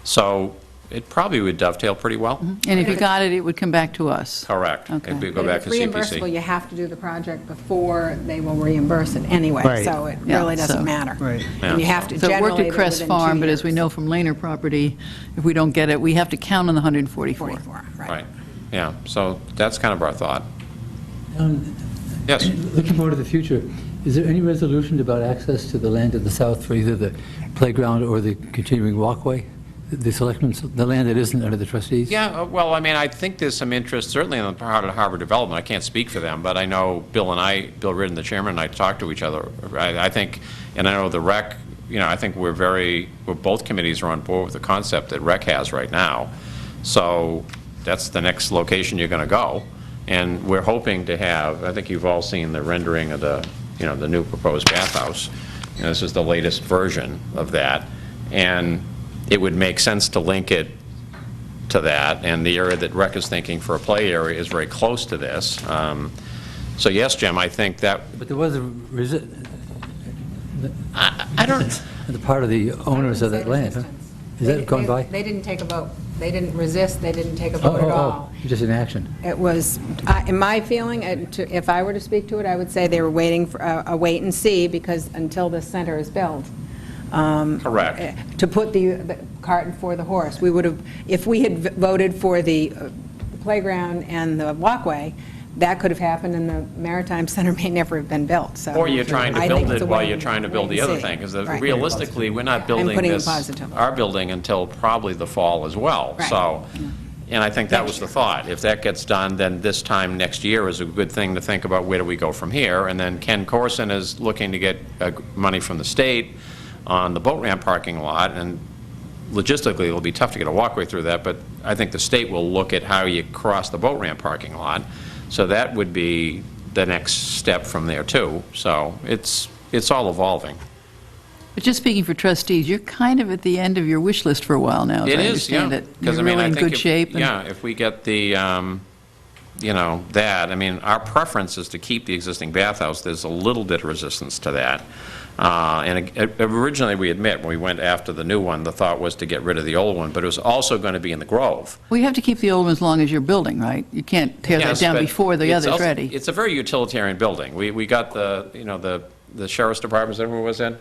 So it probably would dovetail pretty well. And if you got it, it would come back to us? Correct. Okay. It'd go But back if to it's CPC. reimbursable, you have to do the project before they will reimburse it anyway, Right. so it Yeah, really doesn't so- matter. Right. And you have to So it generally worked do at it Crest within 2 Farm, but as we years. know from Laner property, if we don't get it, we have to count on the 144. 44, right. Right, yeah, so that's kind of our thought. Um, Yes, Looking forward to the future, is there any resolution about access to the land to the south for either the playground or the continuing walkway? The selectmen's, the land that isn't under the trustees? yeah, well, I mean, I think there's some interest, certainly on the part of Harbor Development, I can't speak for them, but I know Bill Ridden, the chairman, and I talked to each other. I think, and I know the rec, you know, I think both committees are on board with the concept that rec has right now. So that's the next location you're going to go. And we're hoping to have, I think you've all seen the rendering of the, you know, the new proposed bathhouse. And this is the latest version of that. And it would make sense to link it to that. And the area that rec is thinking for a play area is very close to this. So yes, Jim, I think that, But there was a, I don't, the part of the owners of that land, huh? Is that gone by? They didn't take a vote. They didn't resist, they didn't take a vote at all. Just in action. It was, in my feeling, if I were to speak to it, I would say they were waiting for a wait and see, because until this center is built. Correct. To put the cart before the horse. We would have, if we had voted for the playground and the walkway, that could have happened, and the Maritime Center may never have been built, so. or you're trying to I think build it's it a while wait you're and- trying to build wait the and other see. thing. Because Right. realistically, we're not building putting it this, positively. our building, until probably the fall as well. Right. So, and I think that was Next the year. thought. If that gets done, then this time next year is a good thing to think about, where do we go from here? And then Ken Corson is looking to get money from the state on the boat ramp parking lot, and logistically, it'll be tough to get a walkway through that, but I think the state will look at how you cross the boat ramp parking lot. So that would be the next step from there, too. So it's all evolving. But just speaking for trustees, you're kind of at the end of your wish list for a while now, as It I is, yeah. understand it. 'Cause, You're I mean, really I in think good shape. and- Yeah, if we get the, you know, that, I mean, our preference is to keep the existing bathhouse. There's a little bit of resistance to that. And originally, we admit, when we went after the new one, the thought was to get rid of the old one, but it was also going to be in the Grove. Well, you have to keep the old one as long as you're building, right? You can't tear that Yes, down but before the it's other's also- ready. It's a very utilitarian building. We got the, you know, the sheriff's department, is that who it was in?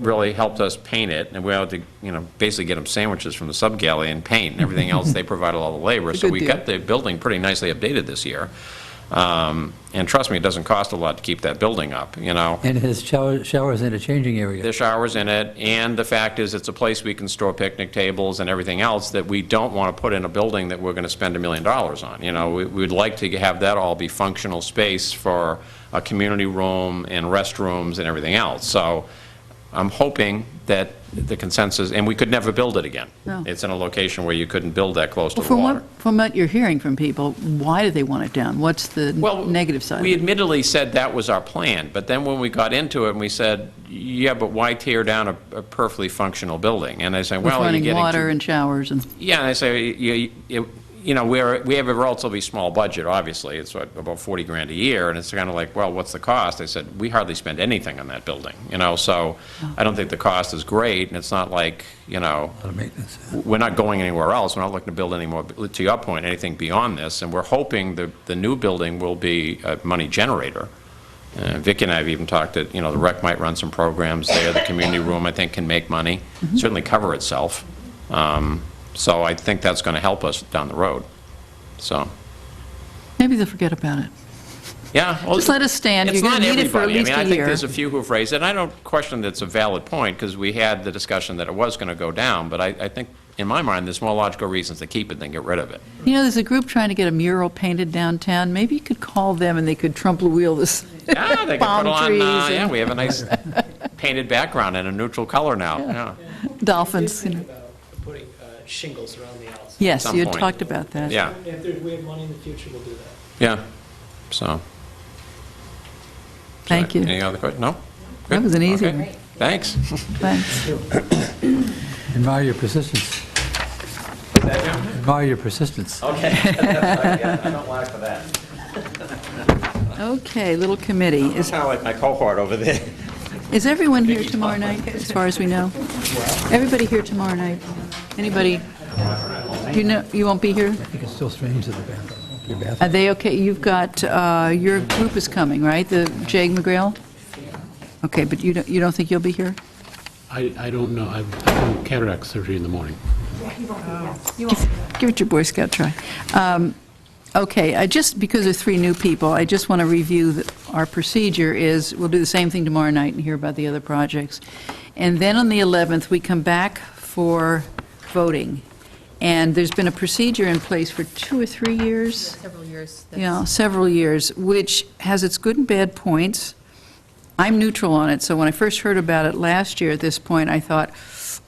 Really helped us paint it, and we had to, you know, basically get them sandwiches from the sub-galley and paint, and everything else, they provided all the labor. It's a So good we deal. got the building pretty nicely updated this year. And trust me, it doesn't cost a lot to keep that building up, you know? And it has showers and a changing area. There's showers in it, and the fact is, it's a place we can store picnic tables and everything else that we don't want to put in a building that we're going to spend $1 million on. You know, we'd like to have that all be functional space for a community room and restrooms and everything else. So I'm hoping that the consensus, and we could never build it again. No. It's in a location where you couldn't build that close to Well, the water. from what you're hearing from people, why do they want it down? What's the Well, negative side? we of it? admittedly said that was our plan, but then when we got into it and we said, yeah, but why tear down a perfectly functional building? And they say, With well, you're running getting water too... and showers and... Yeah, and I say, you know, we have a relatively small budget, obviously. It's about 40 grand a year, and it's kind of like, well, what's the cost? I said, we hardly spend anything on that building, you know, so I don't think the cost is great, and it's not like, you know, A lot of maintenance. we're not going anywhere else. We're not looking to build any more, to your point, anything beyond this, and we're hoping the new building will be a money generator Vicki and I have even talked that, the rec might run some programs there. The community room, I think, can make money, certainly cover itself. So I think that's going to help us down the road. So. Maybe they'll forget about it. Yeah. Well, just let us stand. It's You're going not to need it for at everybody. least I a think year. there's a few who've raised it, and I don't question that it's a valid point, because we had the discussion that it was going to go down, but I think, in my mind, there's more logical reasons to keep it than get rid of it. There's a group trying to get a mural painted downtown. Maybe you could call them and they could trumple wheel this Yeah, they could palm put on, trees yeah, and we have a nice painted background and a neutral color now, yeah. dolphins. We did think about putting shingles around the outside. Yes, some you had point. talked about that. Yeah, If we have money in the future, we'll do that. yeah, so. Thank you. Any other questions? No? That Good? was an easy Okay. one. Thanks. Thanks. Admire your persistence. Admire your persistence. Okay, I don't lack for that. Okay, little committee. It's kind of like my cohort over there. Is everyone here tomorrow night, as far as we know? Everybody here tomorrow night? Anybody? You won't be here? I think it's still strange that the bathroom. Are they okay? You've got, your group is coming, right? The Jag McGrail? Okay, but you don't think you'll be here? I don't know. I've done cataract surgery in the morning. Give it your Boy Scout try. Okay, because there are 3 new people, I just want to review our procedure is, we'll do the same thing tomorrow night and hear about the other projects. And then on the 11th, we come back for voting. And there's been a procedure in place for 2 or 3 years. Several years. Yeah, several years, which has its good and bad points. I'm neutral on it, so when I first heard about it last year at this point, I thought,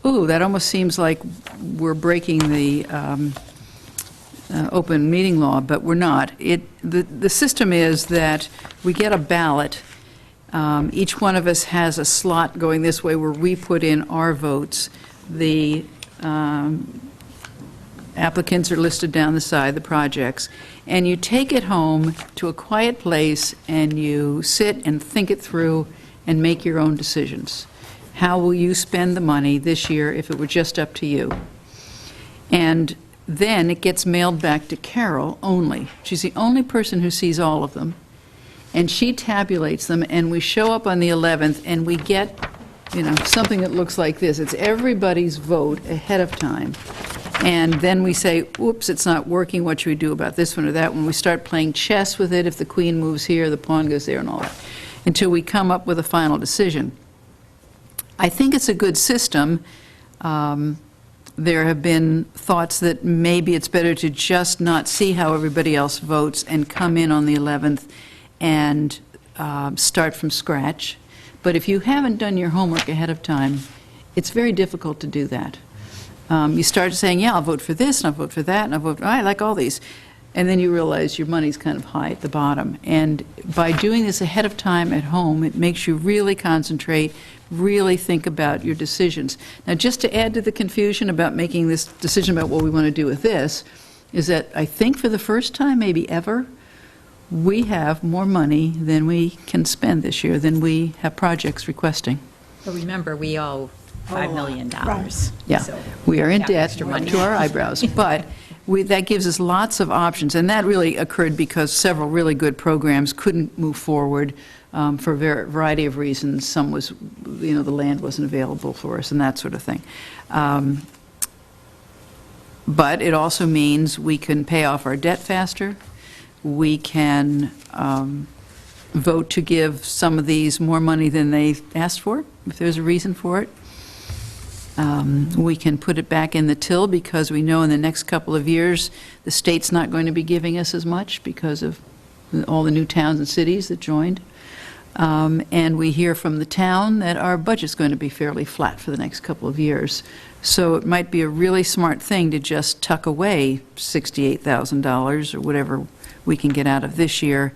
ooh, that almost seems like we're breaking the open meeting law, but we're not. The system is that we get a ballot. Each one of us has a slot going this way where we put in our votes. The applicants are listed down the side, the projects, and you take it home to a quiet place and you sit and think it through and make your own decisions. How will you spend the money this year if it were just up to you? And then it gets mailed back to Carol only. She's the only person who sees all of them, and she tabulates them, and we show up on the 11th and we get, something that looks like this. It's everybody's vote ahead of time. And then we say, oops, it's not working, what should we do about this one or that one? We start playing chess with it. If the queen moves here, the pawn goes there and all that, until we come up with a final decision. I think it's a good system. There have been thoughts that maybe it's better to just not see how everybody else votes and come in on the 11th and start from scratch. But if you haven't done your homework ahead of time, it's very difficult to do that. You start saying, yeah, I'll vote for this, and I'll vote for that, and I'll vote, I like all these. And then you realize your money's kind of high at the bottom. And by doing this ahead of time at home, it makes you really concentrate, really think about your decisions. Now, just to add to the confusion about making this decision about what we want to do with this, is that I think for the first time, maybe ever, we have more money than we can spend this year, than we have projects requesting. But remember, we owe $5 million. Yeah, So we are in got debt extra money. to our eyebrows, but that gives us lots of options, and that really occurred because several really good programs couldn't move forward for a variety of reasons. Some was, the land wasn't available for us and that sort of thing. But it also means we can pay off our debt faster. We can vote to give some of these more money than they asked for, if there's a reason for it. We can put it back in the till because we know in the next couple of years the state's not going to be giving us as much because of all the new towns and cities that joined. And we hear from the town that our budget's going to be fairly flat for the next couple of years. So it might be a really smart thing to just tuck away $68,000 or whatever we can get out of this year.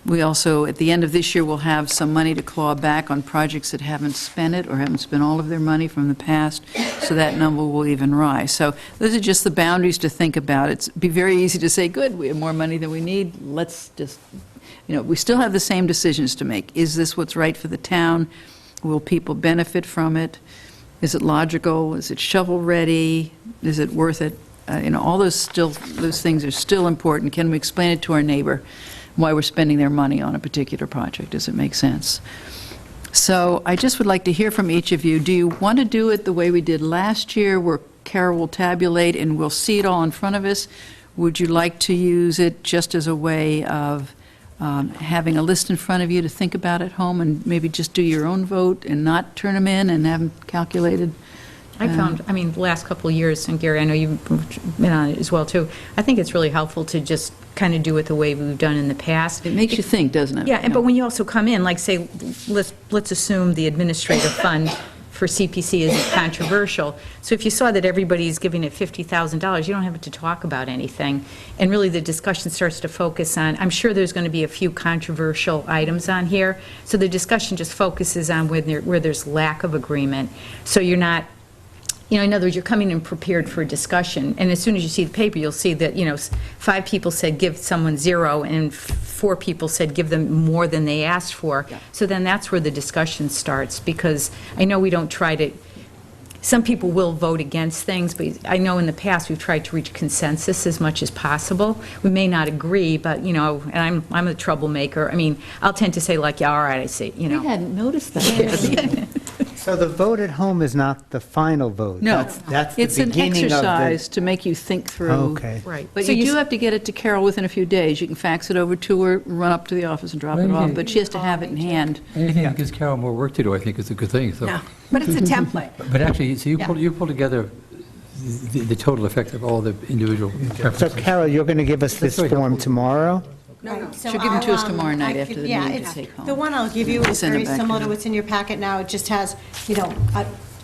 We also, at the end of this year, will have some money to claw back on projects that haven't spent it or haven't spent all of their money from the past, so that number will even rise. So those are just the boundaries to think about. It'd be very easy to say, good, we have more money than we need, let's just, we still have the same decisions to make. Is this what's right for the town? Will people benefit from it? Is it logical? Is it shovel-ready? Is it worth it? All those things are still important. Can we explain it to our neighbor? why we're spending their money on a particular project. Does it make sense? So I just would like to hear from each of you. Do you want to do it the way we did last year, where Carol will tabulate and we'll see it all in front of us? Would you like to use it just as a way of having a list in front of you to think about at home, and maybe just do your own vote and not turn them in and have them calculated? I found, the last couple of years, and Gary, I know you've been on it as well, too, I think it's really helpful to just kind of do it the way we've done in the past. It makes you think, doesn't it? Yeah, but when you also come in, like, say, let's assume the administrative fund for CPC isn't controversial. So if you saw that everybody's giving it $50,000, you don't have to talk about anything. And really, the discussion starts to focus on, I'm sure there's going to be a few controversial items on here, so the discussion just focuses on where there's lack of agreement. So you're not, in other words, you're coming in prepared for a discussion, and as soon as you see the paper, you'll see that, 5 people said give someone 0, and 4 people said give them more than they asked for. Yeah. So then that's where the discussion starts, because I know we don't try to, some people will vote against things, but I know in the past we've tried to reach consensus as much as possible. We may not agree, but, and I'm a troublemaker. I'll tend to say, like, yeah, all right, I see, I hadn't noticed that. So the vote at home is not the final vote? No, That's the it's an beginning of the- exercise to make you think through. Okay. Right. But So you you do have to get it to Carol within a few days. You can fax it over to her, run up to the office and drop it off, but she has to have it in hand. Anything that gives Carol more work to do, I think, is a good thing, so. No, but it's a template. But actually, so Yeah. you pull together the total effect of all the individual So preferences. Carol, you're going to give us this very form helpful. tomorrow? She'll give them to us tomorrow night after the Yeah, meeting to it's, take home. the one I'll give you is Send it very back to similar to her. what's in your packet now. It just has, Yeah,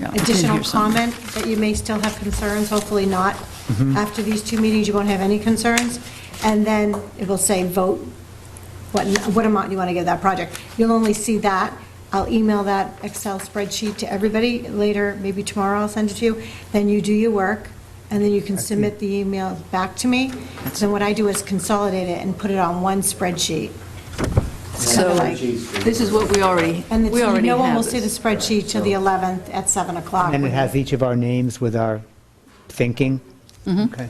additional here's some. comment that you may still have concerns, hopefully not. Mm-hmm. After these 2 meetings, you won't have any concerns. And then it will say, vote what amount you want to give that project. You'll only see that. I'll email that Excel spreadsheet to everybody later, maybe tomorrow I'll send it to you. Then you do your work, and then you can submit the email back to me. Then what I do is consolidate it and put it on one spreadsheet. So this is what we already And we already no one will have see the this. spreadsheet till the 11th at 7 o'clock. And it has each of our names with our thinking? Okay.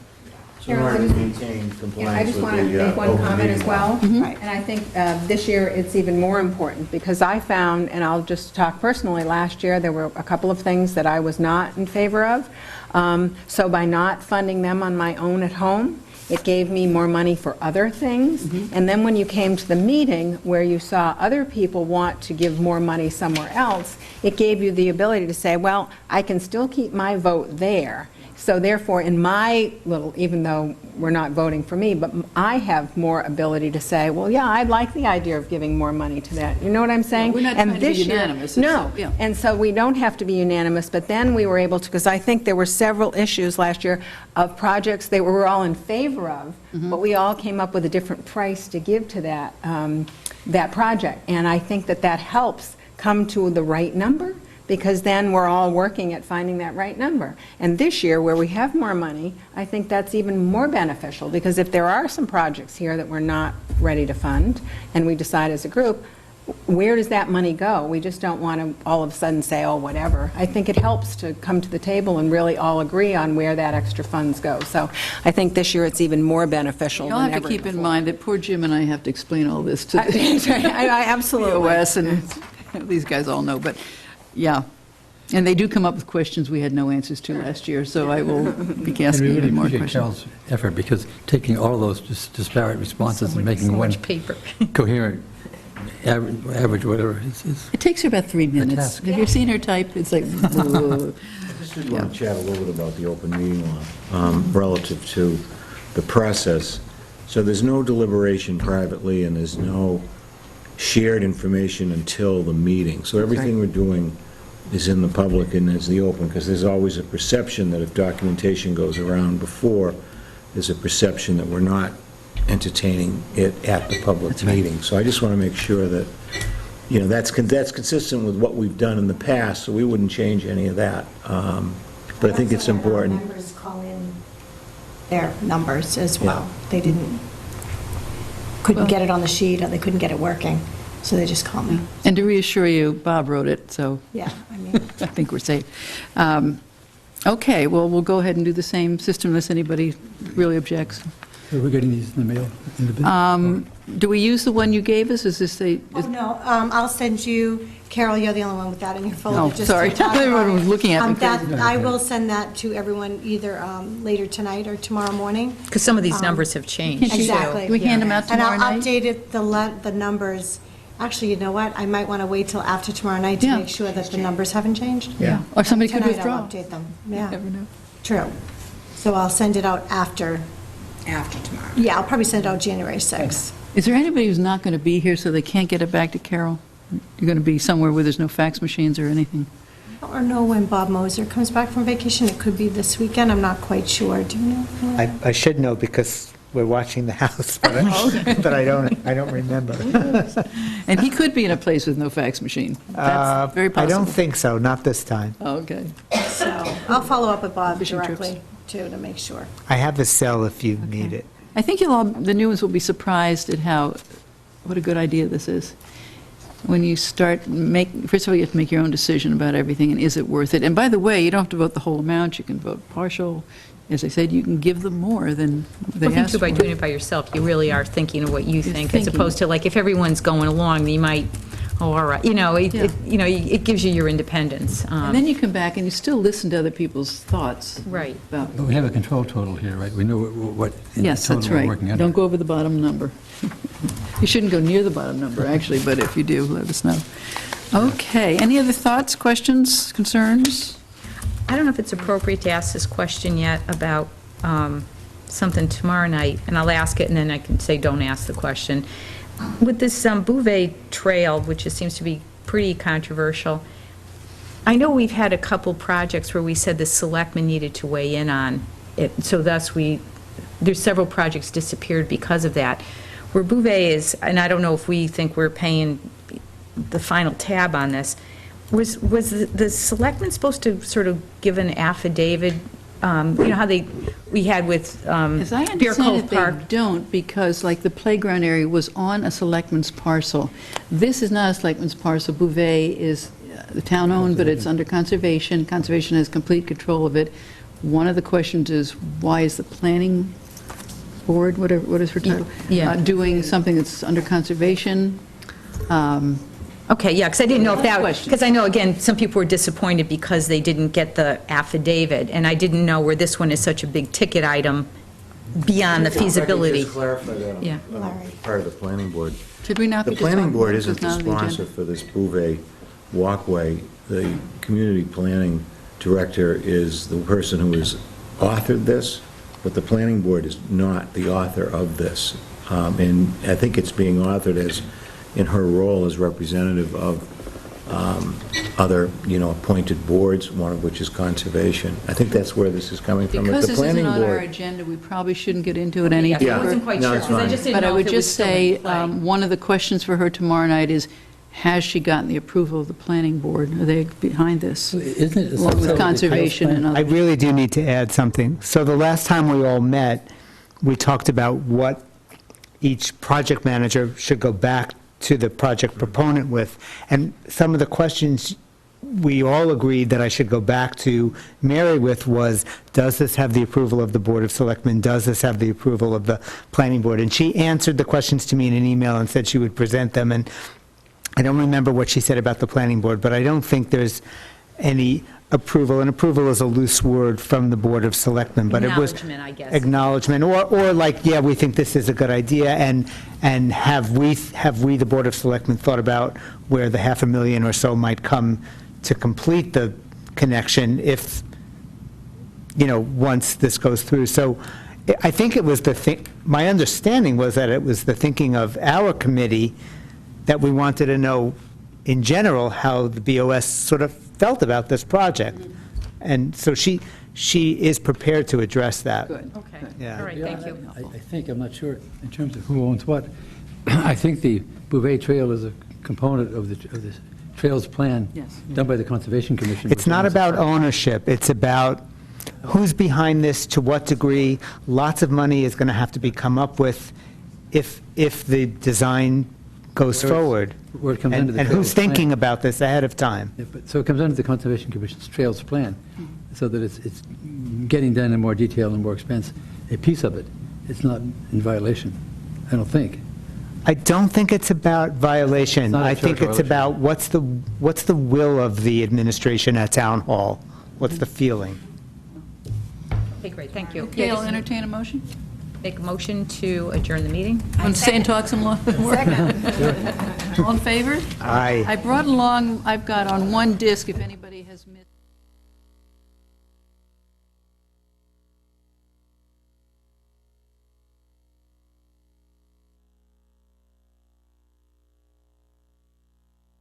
So in order to maintain I compliance just with want to the make one open comment as meeting well. law. Right. And I think this year it's even more important, because I found, and I'll just talk personally, last year there were a couple of things that I was not in favor of. So by not funding them on my own at home, it gave me more money for other things. And then when you came to the meeting where you saw other people want to give more money somewhere else, it gave you the ability to say, well, I can still keep my vote there. So therefore, in my little, even though we're not voting for me, but I have more ability to say, well, yeah, I'd like the idea of giving more money to that. You know what I'm saying? We're not And trying to be this year- unanimous. No. Yeah. And so we don't have to be unanimous, but then we were able to, because I think there were several issues last year of projects that we were all in favor of, but we all came up with a different price to give to that, that project. And I think that that helps come to the right number, because then we're all working at finding that right number. And this year, where we have more money, I think that's even more beneficial, because if there are some projects here that we're not ready to fund, and we decide as a group, where does that money go? We just don't want to all of a sudden say, oh, whatever. I think it helps to come to the table and really all agree on where that extra funds go. So I think this year it's even more beneficial You'll than have to ever keep in before. mind that poor Jim and I have to explain all this to I absolutely. OS, and these guys all know, but, yeah. And they do come up with questions we had no answers to last year, so I will be And asking we you really more appreciate questions. Carol's effort, because taking all of those disparate responses and making So one much paper. coherent, average, whatever, is It takes her about 3 minutes. task. Have you seen her type? It's like, I just did want to chat a little bit about the open meeting law relative to the process. So there's no deliberation privately, and there's no shared information until the meeting. So everything we're doing is in the public and is the open, because there's always a perception that if documentation goes around before, there's a perception that we're not entertaining it at the public meeting. So I just want to make sure that, that's consistent with what we've done in the past, so we wouldn't change any of that. But I think it's important. Members call in their numbers as well. They couldn't get it on the sheet, or they couldn't get it working, so they just call me. and to reassure you, Bob wrote it, so Yeah, I mean, I think we're safe. Okay, well, we'll go ahead and do the same system unless anybody really objects. So we're getting these in the mail? In the Do we use the one you gave us? Is this a? Oh, no, I'll send you, Carol, you're the only one with that in your folder. Oh, just to sorry. talk about Everyone it. was looking at me That- crazy. I will send that to everyone either later tonight or tomorrow morning. Because some of these numbers have changed. too. Exactly. Can we hand them out tomorrow And I'll night? update it, the numbers. Actually, you know what? I might want to wait till after tomorrow night to Yeah. make sure that the numbers haven't changed. Yeah. Or somebody could Tonight withdraw. I'll update them, yeah. Never know. True. So I'll send it out after tomorrow. Yeah, I'll probably send it out January 6th. Is there anybody who's not going to be here so they can't get it back to Carol? You're going to be somewhere where there's no fax machines or anything? Or know when Bob Moser comes back from vacation. It could be this weekend. I'm not quite sure. Do you know? I should know because we're watching the house, but I don't remember. And he could be in a place with no fax machine. That's very I possible. don't think so, not this time. Oh, okay. So I'll follow up with Bob Fishing trips. directly, too, to make sure. I have a cell if you need it. I think the new ones will be surprised at what a good idea this is. When you start first of all, you have to make your own decision about everything, and is it worth it? And by the way, you don't have to vote the whole amount, you can vote partial. As I said, you can give them more than they I think asked too, for. by doing it by yourself, you really are thinking of what you think, as thinking. opposed to, like, if everyone's going along, you might, oh, all right, it gives you your independence. And then you come back and you still listen to other people's thoughts. Right. About, But we have a control total here, right? We know what in yes, total that's we're right. working under. Don't go over the bottom number. You shouldn't go near the bottom number, actually, but if you do, let us know. Okay, any other thoughts, questions, concerns? I don't know if it's appropriate to ask this question yet about something tomorrow night, and I'll ask it, and then I can say, don't ask the question. With this Bouvet Trail, which seems to be pretty controversial, I know we've had a couple projects where we said the selectmen needed to weigh in on it, so thus there's several projects disappeared because of that. Where Bouvet is, and I don't know if we think we're paying the final tab on this, was the selectmen supposed to sort of give an affidavit? You know how we had with As I Bear understand Cove it, they Park? don't, because like the playground area was on a selectman's parcel. This is not a selectman's parcel. Bouvet is the town-owned, but it's under conservation. Conservation has complete control of it. One of the questions is, why is the planning board, what is her title? Yeah. Doing something that's under conservation? Okay, yeah, because I didn't know if that, Question. because I know, again, some people were disappointed because they didn't get the affidavit, and I didn't know where this one is such a big ticket item beyond the feasibility. If I could just clarify that Yeah. on part of the planning board. Should we not be The just talking planning board about isn't this the now on the agenda? sponsor for this Bouvet walkway. The community planning director is the person who has authored this, but the planning board is not the author of this. And I think it's being authored in her role as representative of other, appointed boards, one of which is conservation. I think that's where this is coming from. Because The this isn't planning on our board. agenda, we probably shouldn't get into it any Yeah, further. I wasn't quite No, sure, it's because I fine. just didn't But I know would if it was just still say, in play. one of the questions for her tomorrow night is, has she gotten the approval of the planning board? Are they behind this? Isn't it? Along with so the conservation and I others. really do need to add something. So the last time we all met, we talked about what each project manager should go back to the project proponent with. And some of the questions we all agreed that I should go back to Mary with was, does this have the approval of the Board of Selectmen? Does this have the approval of the Planning Board? And she answered the questions to me in an email and said she would present them. And I don't remember what she said about the Planning Board, but I don't think there's any approval, and approval is a loose word from the Board of Selectmen, but it was... Acknowledgement, I guess. Acknowledgement, or like, yeah, we think this is a good idea, and have we, the Board of Selectmen, thought about where the $500,000 or so might come to complete the connection if, once this goes through? So I think it was my understanding was that it was the thinking of our committee that we wanted to know, in general, how the BOS sort of felt about this project. And so she is prepared to address that. Good. Okay, Yeah. all right, thank you. I think, I'm not sure in terms of who owns what. I think the Bouvet Trail is a component of the Trails Plan Yes. done by the Conservation Commission. It's not about ownership, it's about who's behind this, to what degree. Lots of money is going to have to be come up with if the design goes forward. Where it comes under the And who's Trails Plan. thinking about this ahead of time? Yeah, so it comes under the Conservation Commission's Trails Plan, so that it's getting done in more detail and more expense, a piece of it. it's not in violation, I don't think. I don't think it's about violation. It's not a I think charge it's about what's the will of the administration at Town Hall? What's the feeling? Okay, great, thank you. Okay, I'll entertain a motion. Make a motion to adjourn the meeting? Want to stay and talk some more? All in favor? Aye. I brought along, I've got on one disc, if anybody has missed